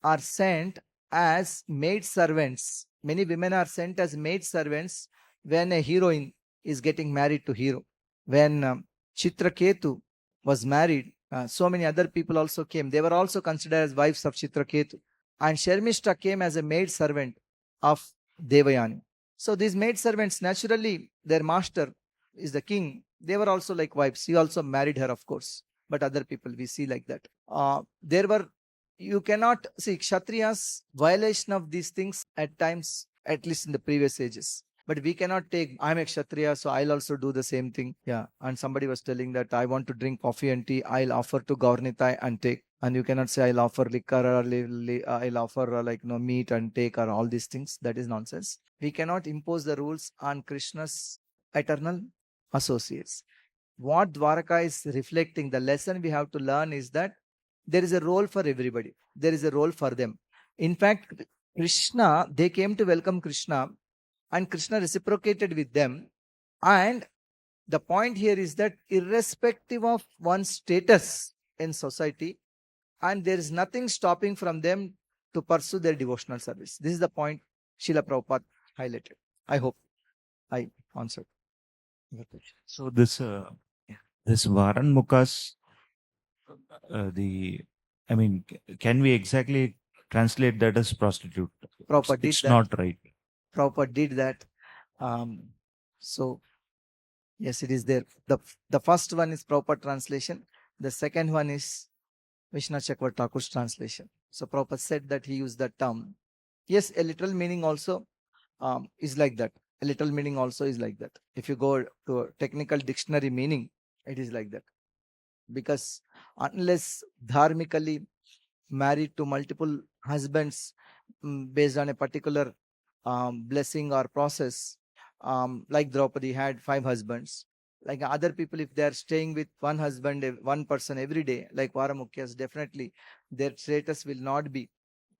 are sent as maid servants. Many women are sent as maid servants when a heroine is getting married to hero. When Chitraketu was married, so many other people also came. They were also considered as wives of Chitraketu. And Sharmishta came as a maid servant of Devayani. So these maid servants, naturally, their master is the king. They were also like wives. He also married her, of course. But other people we see like that. You cannot see Kshatriyas violation of these things at times, at least in the previous ages. But we cannot take, I'm a Kshatriya, so I'll also do the same thing. Yeah. And somebody was telling that I want to drink coffee and tea, I'll offer to Gaurnitai and take. And you cannot say I'll offer liquor or I'll offer meat and take or all these things. That is nonsense. We cannot impose the rules on Krishna's eternal associates. What Dvārakā is reflecting, the lesson we have to learn is that there is a role for everybody. There is a role for them. In fact, Krishna, they came to welcome Krishna, and Krishna reciprocated with them. And The point here is that irrespective of one's status in society, and there is nothing stopping from them to pursue their devotional service. This is the point Srila Prabhupada highlighted. I hope I answered your question. So this Varan Mukhas, can we exactly translate that as prostitute? Prabhupada did It's that. not right. Prabhupada did that. So yes, it is there. The first one is Prabhupada translation. The second one is Vishnu Chakravarti Thakur's translation. So Prabhupada said that he used that term. Yes, a literal meaning also is like that. A literal meaning also is like that. If you go to a technical dictionary meaning, it is like that. Because unless dharmically married to multiple husbands based on a particular blessing or process, like Draupadi had 5 husbands, like other people, if they are staying with one husband, one person every day, like Varamukyas, definitely their status will not be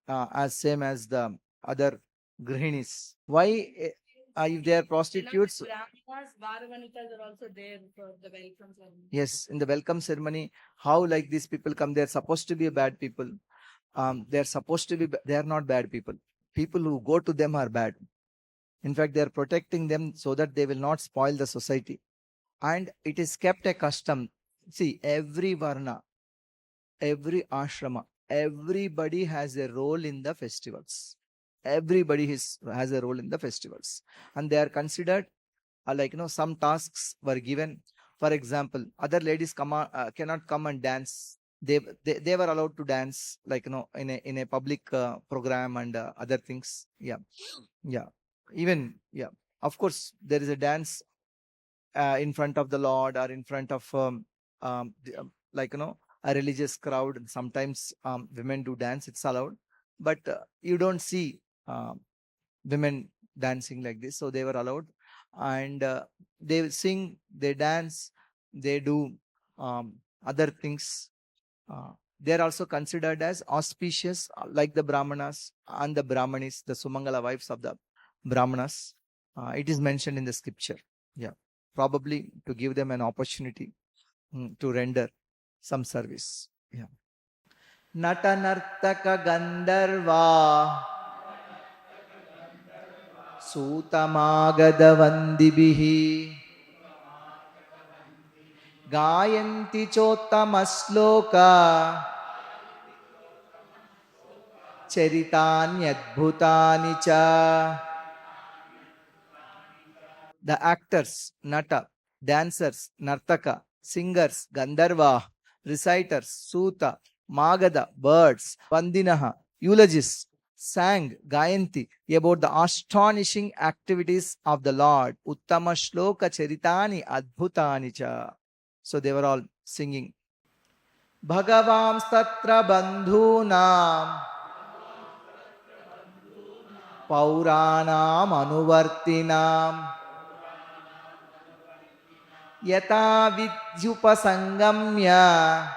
as same as the other Grihinis. Why? If they are prostitutes, Brahmanas, Varavanikas are also there for the welcome ceremony. yes, in the welcome ceremony, how like these people come, they are supposed to be bad people. They are supposed to be, they are not bad people. People who go to them are bad. In fact, they are protecting them so that they will not spoil the society. And it is kept a custom. See, every varna, every ashrama, everybody has a role in the festivals. Everybody has a role in the festivals. And they are considered some tasks were given. For example, other ladies cannot come and dance. They were allowed to dance in a public program and other things. Yeah. Even of course there is a dance in front of the Lord or in front of a religious crowd. Sometimes women do dance, it's allowed, but you don't see women dancing like this. So they were allowed, and they sing, they dance, they do other things. They are also considered as auspicious, like the Brahmanas and the Brahmanis, the Sumangala wives of the Brahmanas. It is mentioned in the scripture. Yeah, probably to give them an opportunity to render some service. Yeah. Nata Nartaka Gandharva Sutamagadavandibihi Gayanti Chottamasloka Charitanyadbhutani cha. The actors, Nata, dancers, Nartaka, singers, Gandharva, reciters, Suta, Magada, birds, Vandinaha, eulogists, sang Gayanti about the astonishing activities of the Lord. Uttama Shloka Charitani Adbhutani cha. So they were all singing. Bhagavam Statra Bandhunam Pauranam Anuvartinam Yata Vidyupasangamya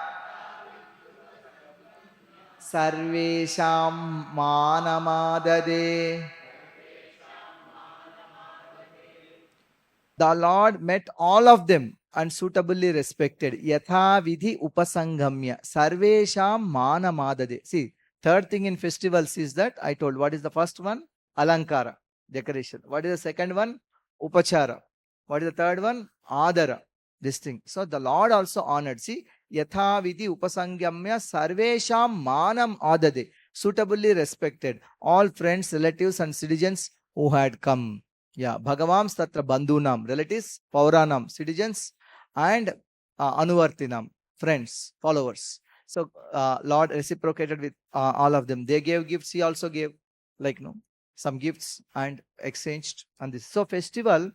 Sarvesham Manamadade. The Lord met all of them and suitably respected. Yatha Vidhi Upasangamya Sarvesham Manamadade. See, third thing in festivals is that I told. What is the first one? Alankara, decoration. What is the second one? Upachara. What is the third one? Adara. This thing. So the Lord also honored. See, Yatha Vidhi Upasangamya Sarvesham Manam Adade. Suitably respected all friends, relatives, and citizens who had come. Yeah, Bhagavam Statra Bandhunam, relatives, Pauranam, citizens, and Anuvartinam, friends, followers. So Lord reciprocated with all of them. They gave gifts, he also gave some gifts and exchanged on this. So festival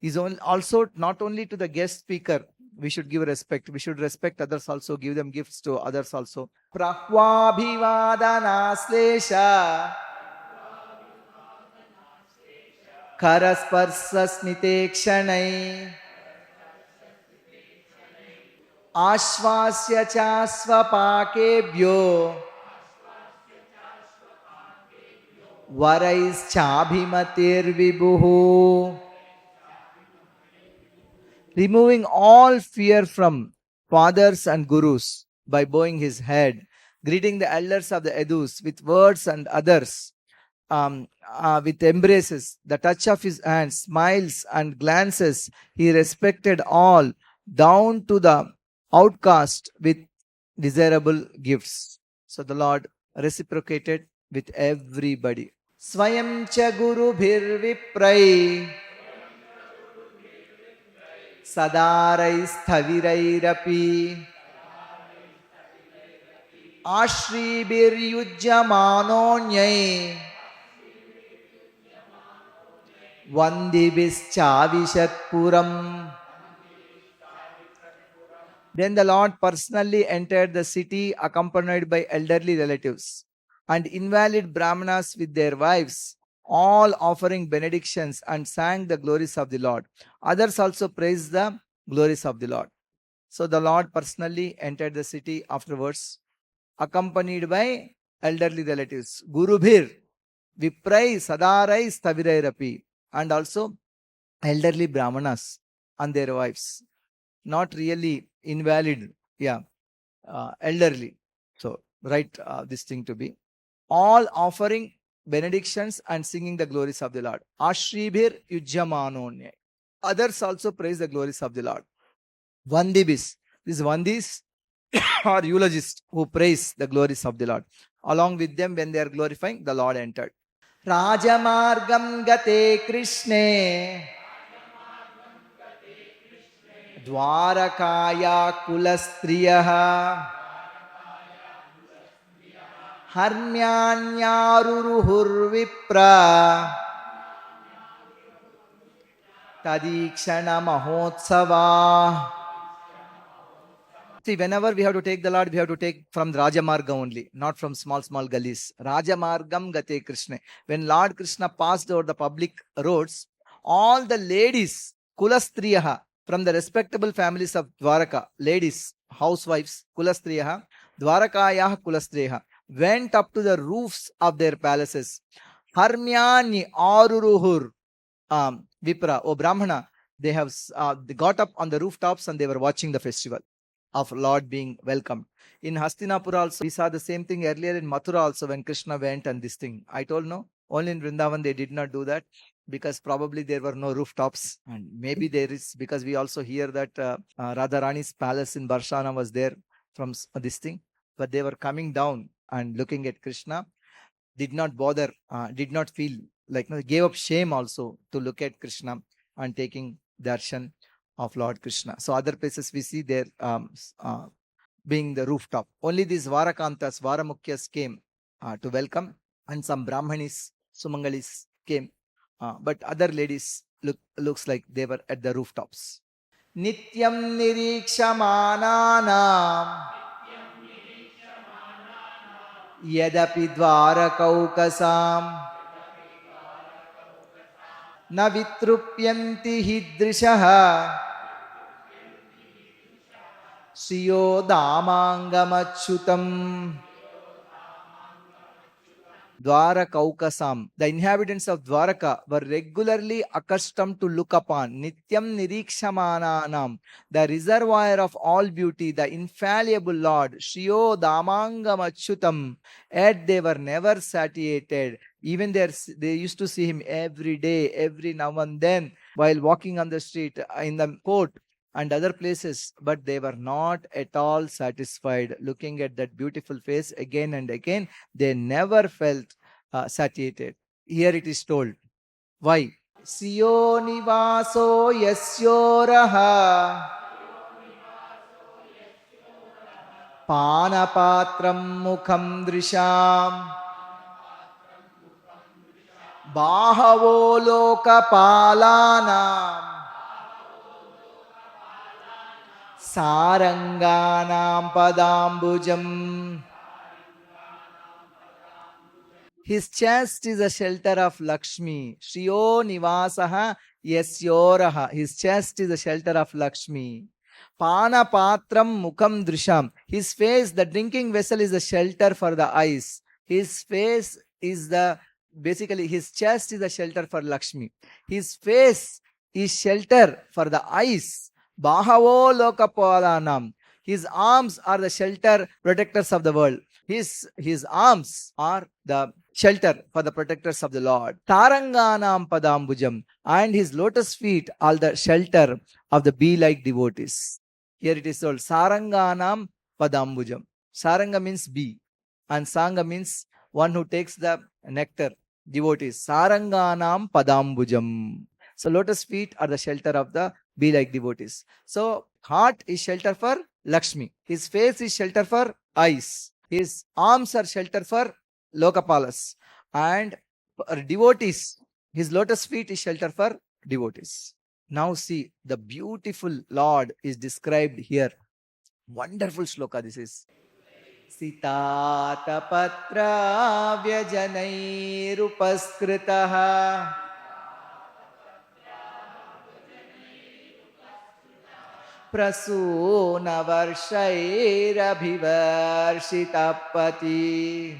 is also not only to the guest speaker, we should give respect. We should respect others also, give them gifts to others also. Prahvabhivadana slesha Karasparsa smite kshanai Ashvasya cha svapakebhyo Varais chabhimatir vibuhu removing all fear from fathers and gurus by bowing his head, greeting the elders of the Yadus with words and others with embraces, the touch of his hands, smiles and glances. He respected all, down to the outcast with desirable gifts. So the Lord reciprocated with everybody. Swayam cha guru bhir viprai sadarai sthavirairapi ashri bir yujyamanonyai vandibischavishatpuram. Then the Lord personally entered the city accompanied by elderly relatives and invalid Brahmanas with their wives, all offering benedictions and sang the glories of the Lord. Others also praised the glories of the Lord. So the Lord personally entered the city afterwards, accompanied by elderly relatives, Gurubhir, Viprai, Sadarai, Stavirairapi, and also elderly Brahmanas and their wives. Not really invalid, elderly. So, write this thing to be. All offering benedictions and singing the glories of the Lord. Ashribhir yujyamanonye. Others also praise the glories of the Lord. Vandibis. These Vandis are eulogists who praise the glories of the Lord. Along with them, when they are glorifying, the Lord entered. Rajamargam gate Krishne Dvārakāya kulastriyah harmyanyaruruhurvipra tadikshana mahotsava. See, whenever we have to take the Lord, we have to take from Rajamarga only, not from small gullies. Rajamargam gate Krishna. When Lord Krishna passed over the public roads, all the ladies, kulastriyaha, from the respectable families of Dvārakā, ladies, housewives, kulastriyaha, Dvārakāyah kulastriyaha, went up to the roofs of their palaces. Harmyani aruruhur vipra, O Brahmana, they got up on the rooftops and they were watching the festival of Lord being welcomed. In Hastināpura also, we saw the same thing earlier in Mathura also when Krishna went and this thing. I told no, only in Vrindavan they did not do that because probably there were no rooftops, and maybe there is, because we also hear that Radharani's palace in Barshana was there from this thing, but they were coming down and looking at Krishna, did not bother, did not feel like, gave up shame also to look at Krishna and taking darshan of Lord Krishna. So other places we see there being the rooftop. Only these Varakantas, Varamukyas came to welcome, and some Brahmanis, Sumangalis came. But other ladies looks like they were at the rooftops. Nityam nirikshamananam yadapi dvarakaukasam na vitrupyanti hidrishaha Shriyo Damangamachutam. Dvārakaukasam. The inhabitants of Dvāraka were regularly accustomed to look upon Nityam Nirikshamananam, the reservoir of all beauty, the infallible Lord, Shriyo Damangamachutam. Yet they were never satiated. Even they used to see him every day, every now and then, while walking on the street, in the court, and other places, but they were not at all satisfied looking at that beautiful face again and again. They never felt satiated. Here it is told. Why? Siyo nivaso yasyoraha panapatram mukham drisham bahavo lokapalanam Saranganam padambujam. His chest is a shelter of Lakshmi. Shriyo nivasaha yasyoraha. His chest is a shelter of Lakshmi. Pana patram mukham drisham. His face, the drinking vessel, is a shelter for the eyes. His face is basically his chest is a shelter for Lakshmi. His face is shelter for the eyes Bahavo Lokapalanam. His arms are the shelter protectors of the world. His arms are the shelter for the protectors of the Lord. Taranganam Padambujam. And his lotus feet are the shelter of the bee-like devotees. Here it is told Saranganam Padambujam. Saranga means bee. And Sanga means one who takes the nectar. Devotees. Saranganam Padambujam. So lotus feet are the shelter of the bee-like devotees. So heart is shelter for Lakshmi. His face is shelter for eyes. His arms are shelter for Lokapalas. And devotees, his lotus feet is shelter for devotees. Now see, the beautiful Lord is described here. Wonderful shloka this is. Sitata patra vyajanairupaskritah Prasuna varshairabhivarshitapati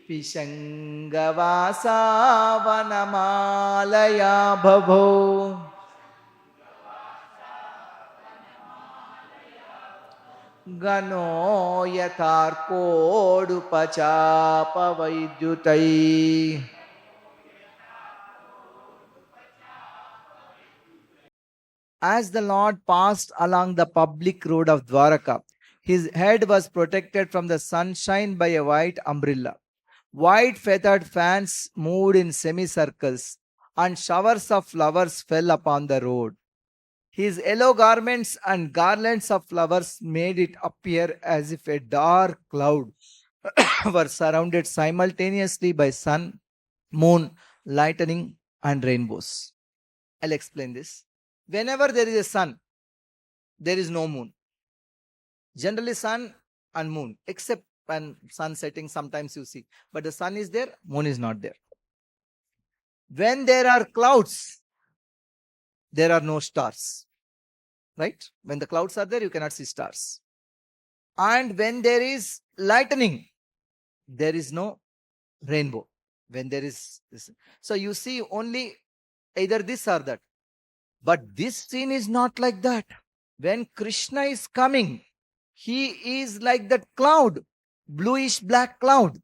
Pishangavasa vanamalaya bhavo Gano yatharkodupachapa vaidyutai. As the Lord passed along the public road of Dvārakā, his head was protected from the sunshine by a white umbrella. White feathered fans moved in semicircles, and showers of flowers fell upon the road. His yellow garments and garlands of flowers made it appear as if a dark cloud were surrounded simultaneously by sun, moon, lightning, and rainbows. I'll explain this. Whenever there is a sun, there is no moon. Generally sun and moon, except when sun setting sometimes you see. But the sun is there, moon is not there. When there are clouds, there are no stars. Right? When the clouds are there, you cannot see stars. And when there is lightning, there is no rainbow. When there is this. So you see only either this or that. But this scene is not like that. When Krishna is coming, he is like that cloud, bluish black cloud.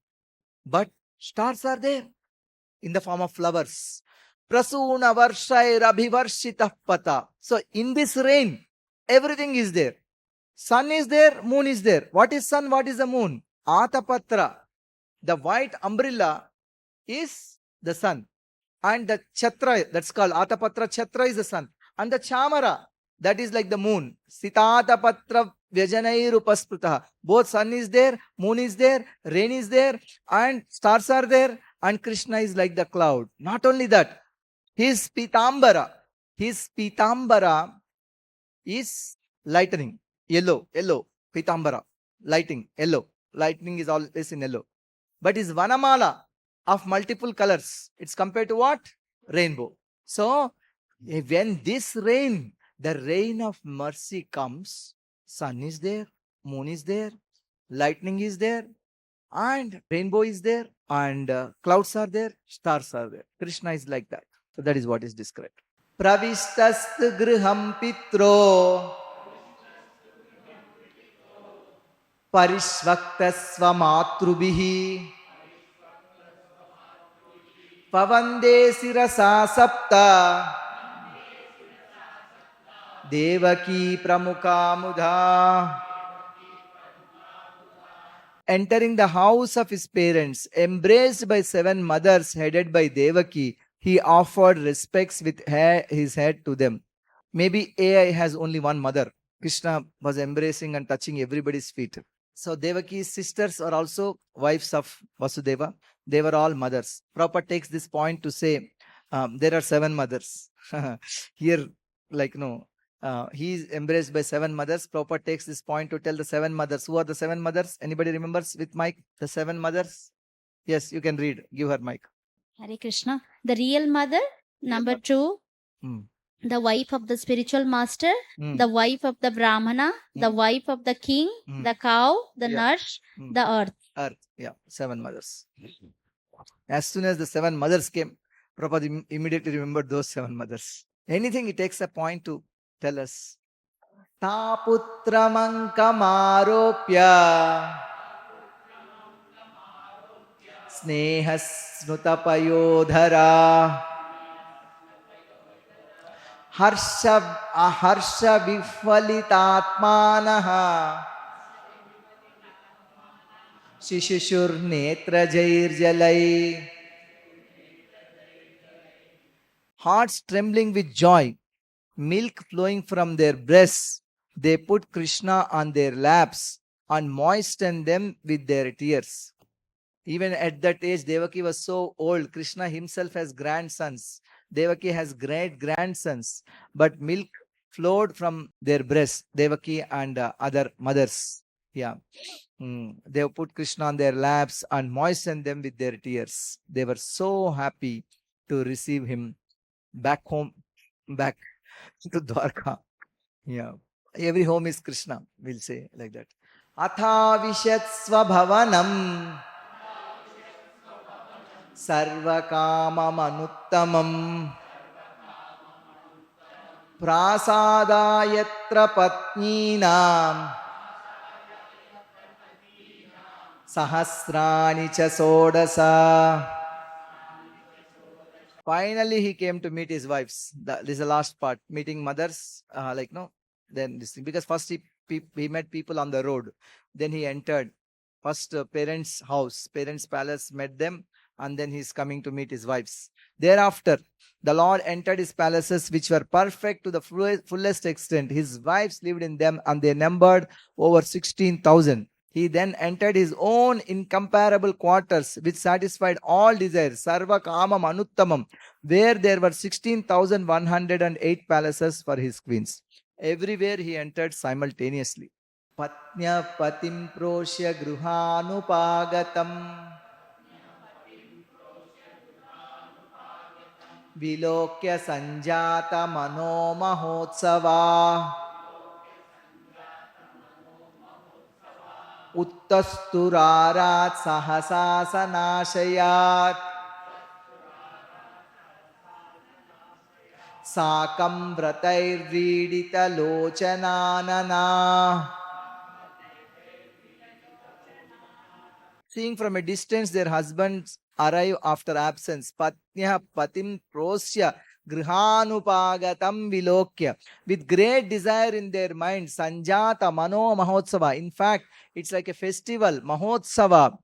But stars are there in the form of flowers. Prasuna varshai rabhivarshitah pata. So in this rain, everything is there. Sun is there, moon is there. What is sun? What is the moon? Atapatra. The white umbrella is the sun. And the chatra, that's called Atapatra chatra, is the sun. And the chamara, that is like the moon. Sitatapatra vyajanairupaspritah. Both sun is there, moon is there, rain is there, and stars are there. And Krishna is like the cloud. Not only that, his pitambara is lightning, yellow, pitambara, lightning, yellow. Lightning is always in yellow. But his vanamala of multiple colors, it's compared to what? Rainbow. So, when this rain, the rain of mercy comes, sun is there, moon is there, lightning is there, and rainbow is there, and clouds are there, stars are there. Krishna is like that. So that is what is described. Pravishtastu griham pitro parishvaktasva matrubihi pavande sirasa sapta devaki pramukha mudha. Entering the house of his parents, embraced by 7 mothers headed by Devaki, he offered respects with his head to them. Maybe AI has only one mother. Krishna was embracing and touching everybody's feet. So Devaki's sisters are also wives of Vasudeva. They were all mothers. Prabhupada takes this point to say there are 7 mothers. Here, he is embraced by 7 mothers. Prabhupada takes this point to tell the 7 mothers. Who are the 7 mothers? Anybody remembers with mic? The 7 mothers? Yes, you can read. Give her mic. Hare Krishna. The real mother, number 2, the wife of the spiritual master, the wife of the Brahmana, the wife of the king, the cow, the nurse, the earth. Earth, 7 mothers. As soon as the 7 mothers came, Prabhupada immediately remembered those 7 mothers. Anything, he takes a point to tell us. Taputramangkamaropya snehasnutapayodhara harsha vifalitatmanaha Shishur netra jairjalai. Hearts trembling with joy, milk flowing from their breasts, they put Krishna on their laps and moisten them with their tears. Even at that age, Devaki was so old. Krishna himself has grandsons. Devaki has great grandsons. But milk flowed from their breasts, Devaki and other mothers. Yeah. They put Krishna on their laps and moistened them with their tears. They were so happy to receive him back home, back to Dvārakā. Yeah. Every home is Krishna, we'll say like that. Atha vishatsva bhavanam sarvakamam anuttamam prasadayatra patninam sahasrani cha sodasa. Finally, he came to meet his wives. This is the last part, meeting mothers. Then this thing, because first he met people on the road. Then he entered first parents' house, parents' palace, met them, and then he's coming to meet his wives. Thereafter, the Lord entered his palaces, which were perfect to the fullest extent. His wives lived in them, and they numbered over 16,000. He then entered his own incomparable quarters, which satisfied all desires, sarva kamam anuttamam, where there were 16,108 palaces for his queens. Everywhere he entered simultaneously. Patnya patim proshya gruhanupagatam vilokya sanjata mano mahotsava uttasturarat sahasasanashayat sakam vratair vidita lochananana. Seeing from a distance their husbands arrive after absence, patnya patim prosya grihanupagatam vilokya, with great desire in their mind, sanjata mano mahotsava. In fact, it's like a festival, mahotsava,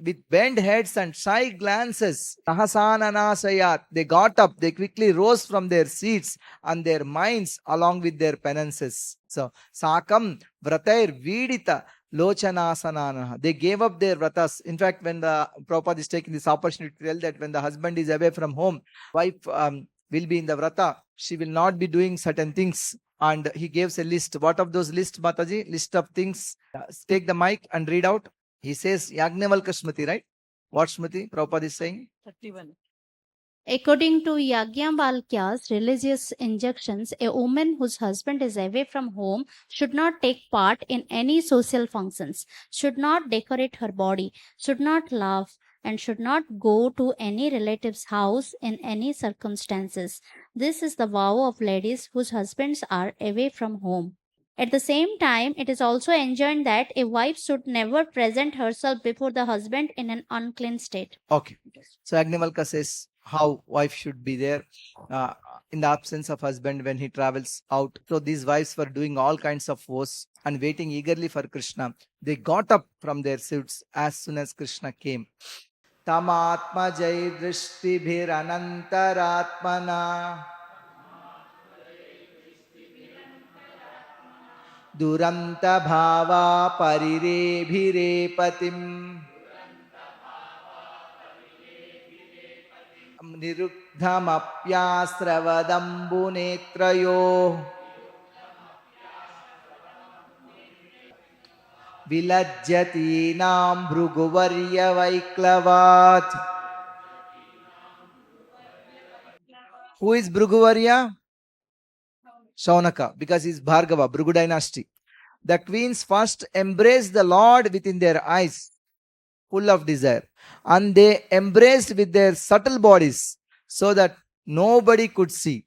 with bent heads and shy glances. Sahasananasayat, they got up, they quickly rose from their seats and their minds along with their penances. So, sakam vratair vidita lochanasanana. They gave up their vratas. In fact, when the Prabhupada is taking this opportunity to tell that when the husband is away from home, wife will be in the vrata, she will not be doing certain things. And he gives a list. What of those lists, Mataji? List of things. Take the mic and read out. He says Yagnavalka Smriti, right? What Smriti Prabhupada is saying? 31. According to Yajnavalkya's religious injunctions, a woman whose husband is away from home should not take part in any social functions, should not decorate her body, should not laugh, and should not go to any relative's house in any circumstances. This is the vow of ladies whose husbands are away from home. At the same time, it is also enjoined that a wife should never present herself before the husband in an unclean state. Okay. So Yagnavalka says how wife should be there in the absence of husband when he travels out. So these wives were doing all kinds of vows and waiting eagerly for Krishna. They got up from their seats as soon as Krishna came. Tamatma jai drishti bhir anantaratmana duranta bhava parire bhire patim niruddhamapyasravadambu netrayo vilajjati nam bhruguvarya vaiklavat. Who is Bhruguvarya? Shaunaka, because he is Bhargava, Bhrugu dynasty. The queens first embraced the Lord within their eyes, full of desire, and they embraced with their subtle bodies so that nobody could see.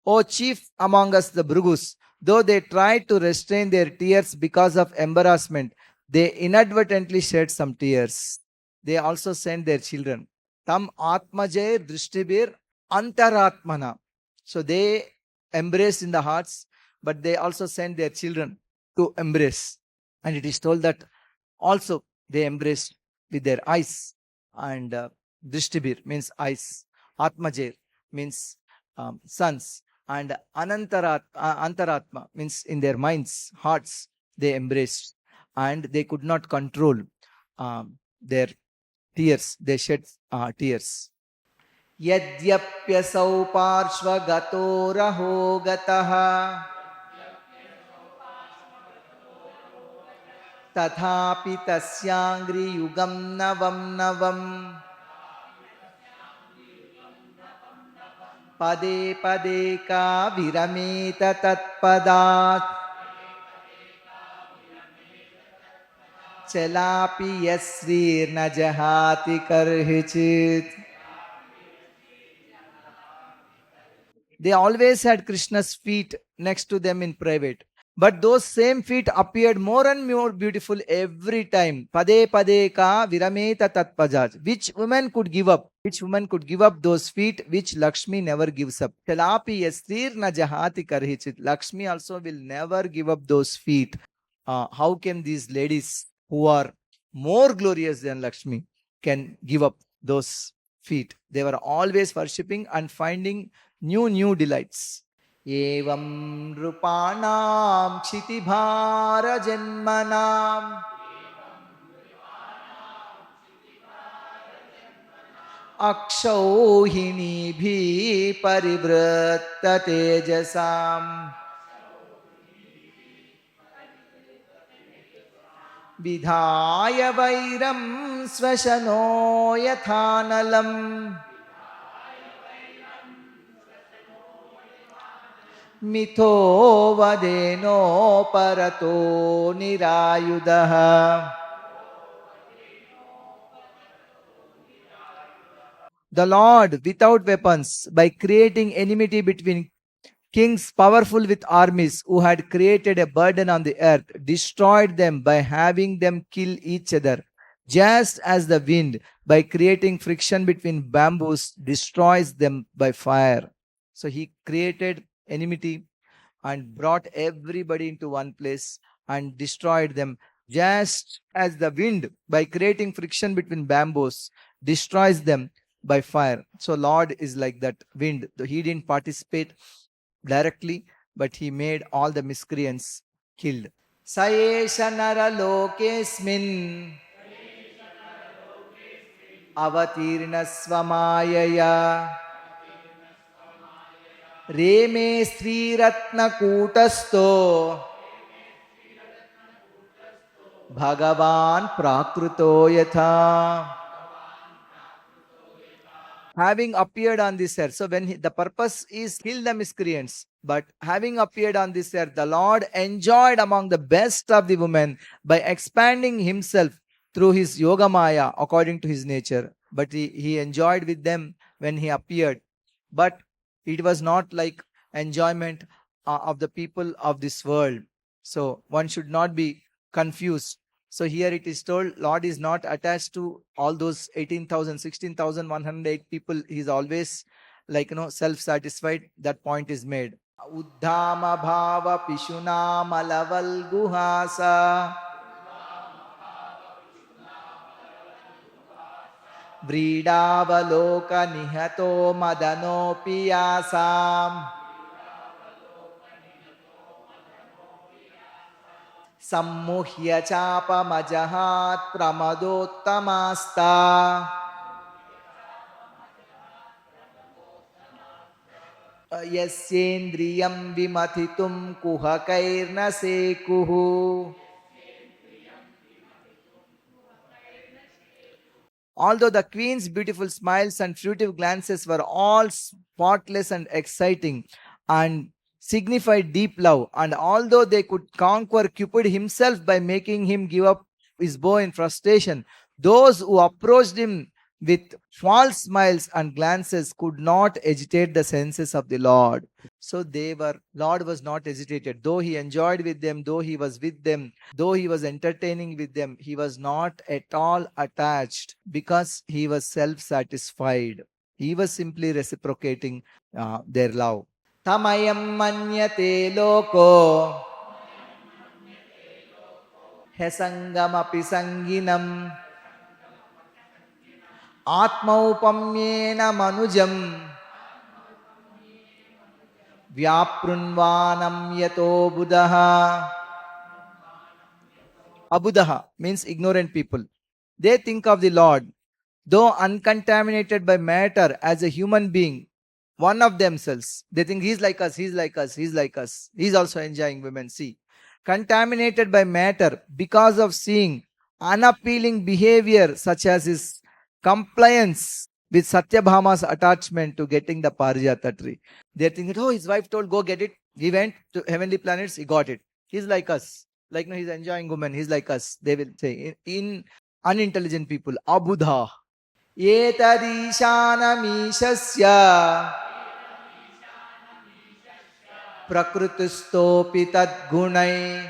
O chief among us, the Bhrigus, though they tried to restrain their tears because of embarrassment, they inadvertently shed some tears. They also sent their children. Tam atmajair drishtibir antaratmana. So they embraced in the hearts, but they also sent their children to embrace. And it is told that also they embraced with their eyes. And drishtibir means eyes. Atmajair means sons. And antaratma means in their minds, hearts, they embraced. And they could not control their tears. They shed tears. Yadyapyasau parshvagato raho gataha tathapi tasyangri yugam navam navam pade pade ka virameta tatpadat chalapi yasrir na jahati karhichit. They always had Krishna's feet next to them in private. But those same feet appeared more and more beautiful every time. Pade pade ka virameta tatpajaj. Which woman could give up? Which woman could give up those feet which Lakshmi never gives up? Chalapi yasrir na jahati karhichit. Lakshmi also will never give up those feet. How can these ladies who are more glorious than Lakshmi can give up those feet? They were always worshipping and finding new delights. Evam rupanam kshitibhara janmanam akshauhini bhi parivratta tejasam vidhaya vairam svashano yathanalam mitho vadeno parato nirayudaha. The Lord, without weapons, by creating enmity between kings powerful with armies who had created a burden on the earth, destroyed them by having them kill each other. Just as the wind, by creating friction between bamboos, destroys them by fire. So he created enmity and brought everybody into one place and destroyed them, just as the wind, by creating friction between bamboos, destroys them by fire. So Lord is like that wind. He didn't participate directly, but he made all the miscreants killed. Sayesha nara lokesmin avatirna svamayaya रेमे स्त्रीरत्न कूटस्थो भगवान प्राकृतो यथा. Having appeared on this earth, so when the purpose is kill the miscreants, but having appeared on this earth, the Lord enjoyed among the best of the women by expanding himself through his yoga maya according to his nature. But he enjoyed with them when he appeared. But it was not like enjoyment of the people of this world. So one should not be confused. So here it is told, Lord is not attached to all those 18,000, 16,108 people. He is always like, self-satisfied. That point is made. Uddhama bhava pishuna malaval guhasa Vridavaloka nihato madano piyasam sammuhya chapa majahat pramadottamasta yasyendriyam vimathitum kuhakairna sekuhu. Although the queen's beautiful smiles and furtive glances were all spotless and exciting and signified deep love, and although they could conquer Cupid himself by making him give up his bow in frustration, those who approached him with false smiles and glances could not agitate the senses of the Lord. So Lord was not agitated. Though he enjoyed with them, though he was with them, though he was entertaining with them, he was not at all attached because he was self-satisfied. He was simply reciprocating their love. Tamayam manyate loko hesangamapi sanginam atmaupamyena manujam vyaprunvanam yato buddha. Abuddha means ignorant people. They think of the Lord, though uncontaminated by matter, as a human being, one of themselves. They think he's like us, he's like us, he's like us. He's also enjoying women. See, contaminated by matter because of seeing unappealing behavior such as his compliance with Satyabhama's attachment to getting the Parijata tree. They're thinking, oh, his wife told, go get it. He went to heavenly planets, he got it. He's like us. Like, no, he's enjoying women, he's like us. They will say, in unintelligent people, Abuddha. Etadishanamishasya prakrutistopi tadgunai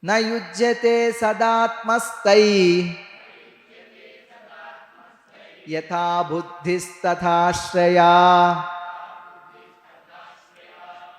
na yujyate sadatmastai yatha buddhis tatha shraya.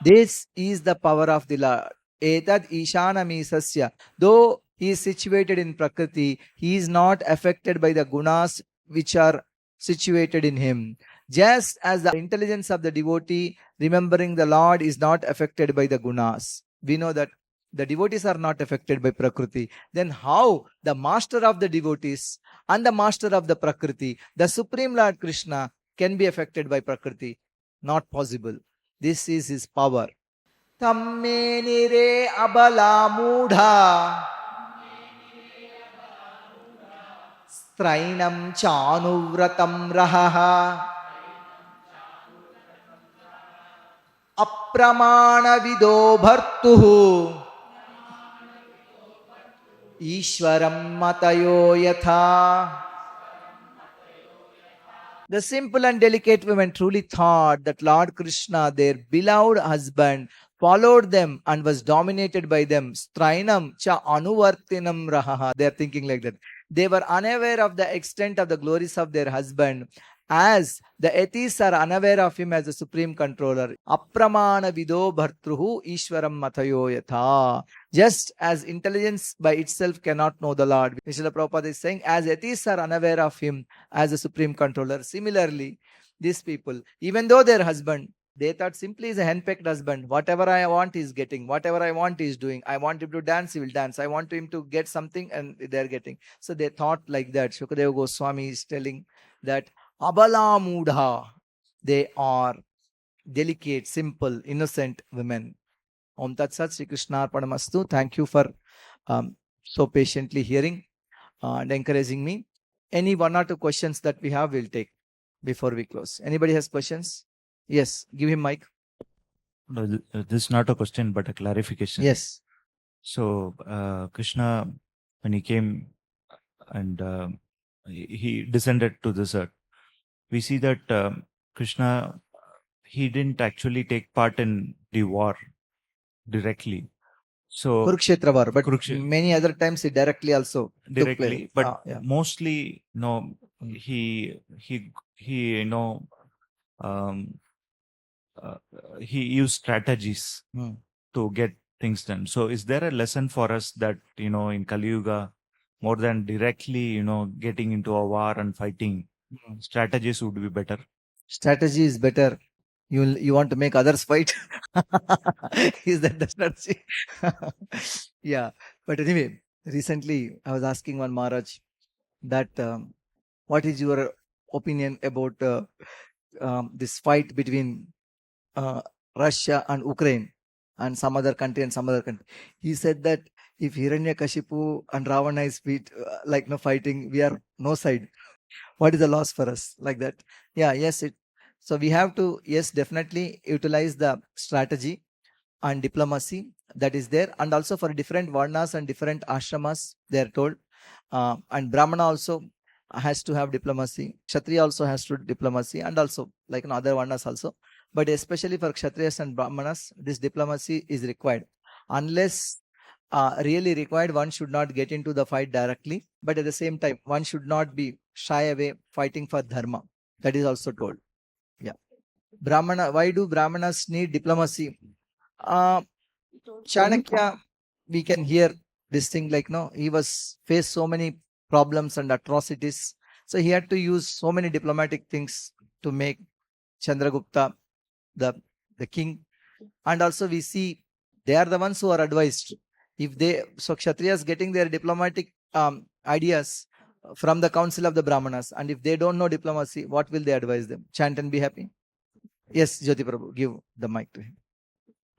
This is the power of the Lord. Etad ishanamisasya. Though he is situated in Prakriti, he is not affected by the gunas which are situated in him. Just as the intelligence of the devotee remembering the Lord is not affected by the gunas. We know that the devotees are not affected by Prakriti. Then how the master of the devotees and the master of the Prakriti, the Supreme Lord Kṛṣṇa, can be affected by Prakriti? Not possible. This is his power. Tamme nire abala mudha strainam chanuvratam rahaha apramana vido bhartuhu ishwaram matayo yatha. The simple and delicate women truly thought that Lord Kṛṣṇa, their beloved husband, followed them and was dominated by them. Strainam cha anuvartinam rahaha. They are thinking like that. They were unaware of the extent of the glories of their husband, as the atheists are unaware of him as the supreme controller. Apramana vido bhartruhu ishwaram matayo yatha. Just as intelligence by itself cannot know the Lord, Srila Prabhupada is saying, as atheists are unaware of him as the supreme controller, similarly, these people, even though their husband, they thought simply is a henpecked husband. Whatever I want, he is getting. Whatever I want, he is doing. I want him to dance, he will dance. I want him to get something, and they are getting. So they thought like that. Shukadeva Goswami is telling that Abala Mudha, they are delicate, simple, innocent women. Om Tat Sat, Shri Krishna Arpanamastu. Thank you for so patiently hearing and encouraging me. Any one or two questions that we have, we'll take before we close. Anybody has questions? Yes, give him mic. No, this is not a question but a clarification. Yes. So Krishna, when he came and he descended to this earth, we see that Krishna, he didn't actually take part in the war directly. So Kurukshetra war, but Kurukshetra. many other times he directly also took directly, place. but Yeah. mostly, no, he you know, he used strategies to get things done. So is there a lesson for us that, you know, in Kali Yuga, more than directly, you know, getting into a war and fighting, strategies would be better? Strategy is better. You want to make others fight? Is that the strategy? Yeah. But anyway, recently I was asking one Maharaj that what is your opinion about this fight between Russia and Ukraine and some other country and some other country? He said that if Hiranyakashipu and Ravana is fighting, we are no side. What is the loss for us? Like that. Yeah, yes. So we have to, yes, definitely utilize the strategy and diplomacy that is there, and also for different varnas and different ashramas, they are told. And Brahmana also, has to have diplomacy. Kshatriya also has to diplomacy, and also like other varnas also. But especially for Kshatriyas and Brahmanas, this diplomacy is required. Unless really required, one should not get into the fight directly. But at the same time, one should not be shy away fighting for dharma. That is also told. Yeah. Brahmana, why do Brahmanas need diplomacy? Chanakya, we can hear this thing like, he faced so many problems and atrocities. So he had to use so many diplomatic things to make Chandragupta the king. And also we see they are the ones who are advised. So Kshatriyas getting their diplomatic ideas from the council of the Brahmanas. And if they don't know diplomacy, what will they advise them? Chant and be happy. Yes, Jyoti Prabhu, give the mic to him.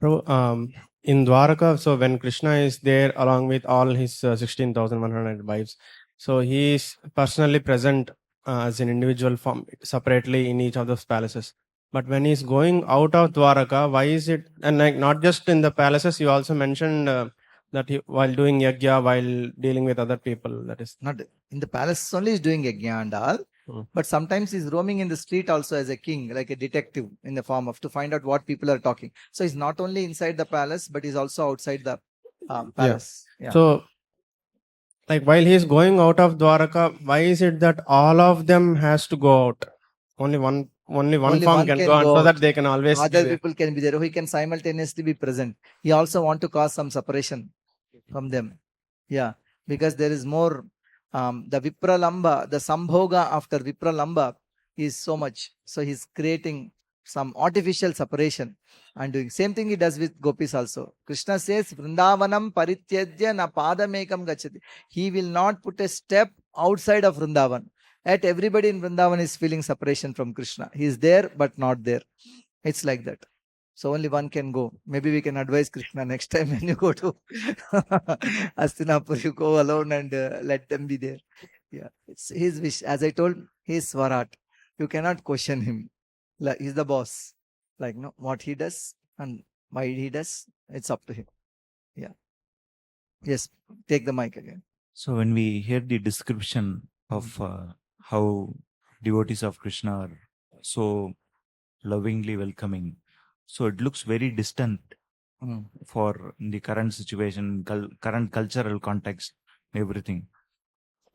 Prabhu, in Dvārakā, so when Krishna is there along with all his 16,100 wives, so he is personally present as an individual form separately in each of those palaces. But when he is going out of Dvārakā, why is it, and like not just in the palaces, you also mentioned that he, while doing yajna, while dealing with other people, that is not in the palace only is doing yajna and all. But sometimes he's roaming in the street also as a king, like a detective in the form of to find out what people are talking. So he's not only inside the palace, but he's also outside the palace. Yeah. So, like while he is going out of Dvārakā, why is it that all of them has to go out? Only one form can go out so that they can always other people can be there. He can simultaneously be present. He also want to cause some separation from them. Yeah, because there is more. The Vipralamba, the Sambhoga after Vipralamba is so much. So he's creating some artificial separation and doing same thing he does with gopis also. Krishna says, Vrindavanam parityajya na padamekam gachati. He will not put a step outside of Vrindavan. Yet everybody in Vrindavan is feeling separation from Krishna. He is there but not there. It's like that. So only one can go. Maybe we can advise Krishna next time when you go to Hastināpura, you go alone and let them be there. Yeah, it's his wish. As I told, he is Swarat. You cannot question him. He's the boss. Like what he does and why he does, it's up to him. Yeah. Yes, take the mic again. So when we hear the description of how devotees of Krishna are so lovingly welcoming, so it looks very distant for the current situation, current cultural context, everything.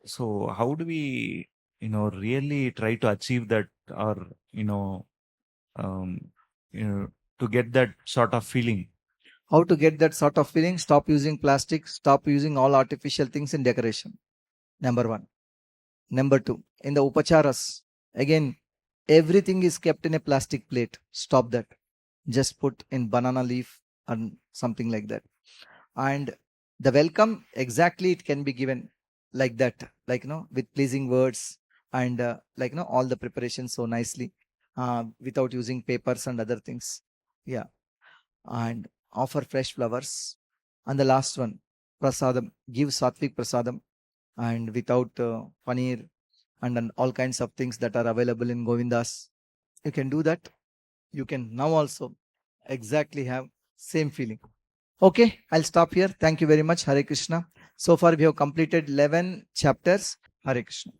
So how do we, really try to achieve that, or to get that sort of feeling? How to get that sort of feeling? Stop using plastic. Stop using all artificial things in decoration. Number one. Number two, in the upacharas, again, everything is kept in a plastic plate. Stop that. Just put in banana leaf and something like that. And the welcome, exactly it can be given like that, with pleasing words and all the preparations so nicely without using papers and other things. Yeah. And offer fresh flowers. And the last one, prasadam, give sattvic prasadam and without paneer and all kinds of things that are available in Govindas. You can do that. You can now also exactly have same feeling. Okay, I'll stop here. Thank you very much. Hare Krishna. So far we have completed 11 chapters. Hare Krishna.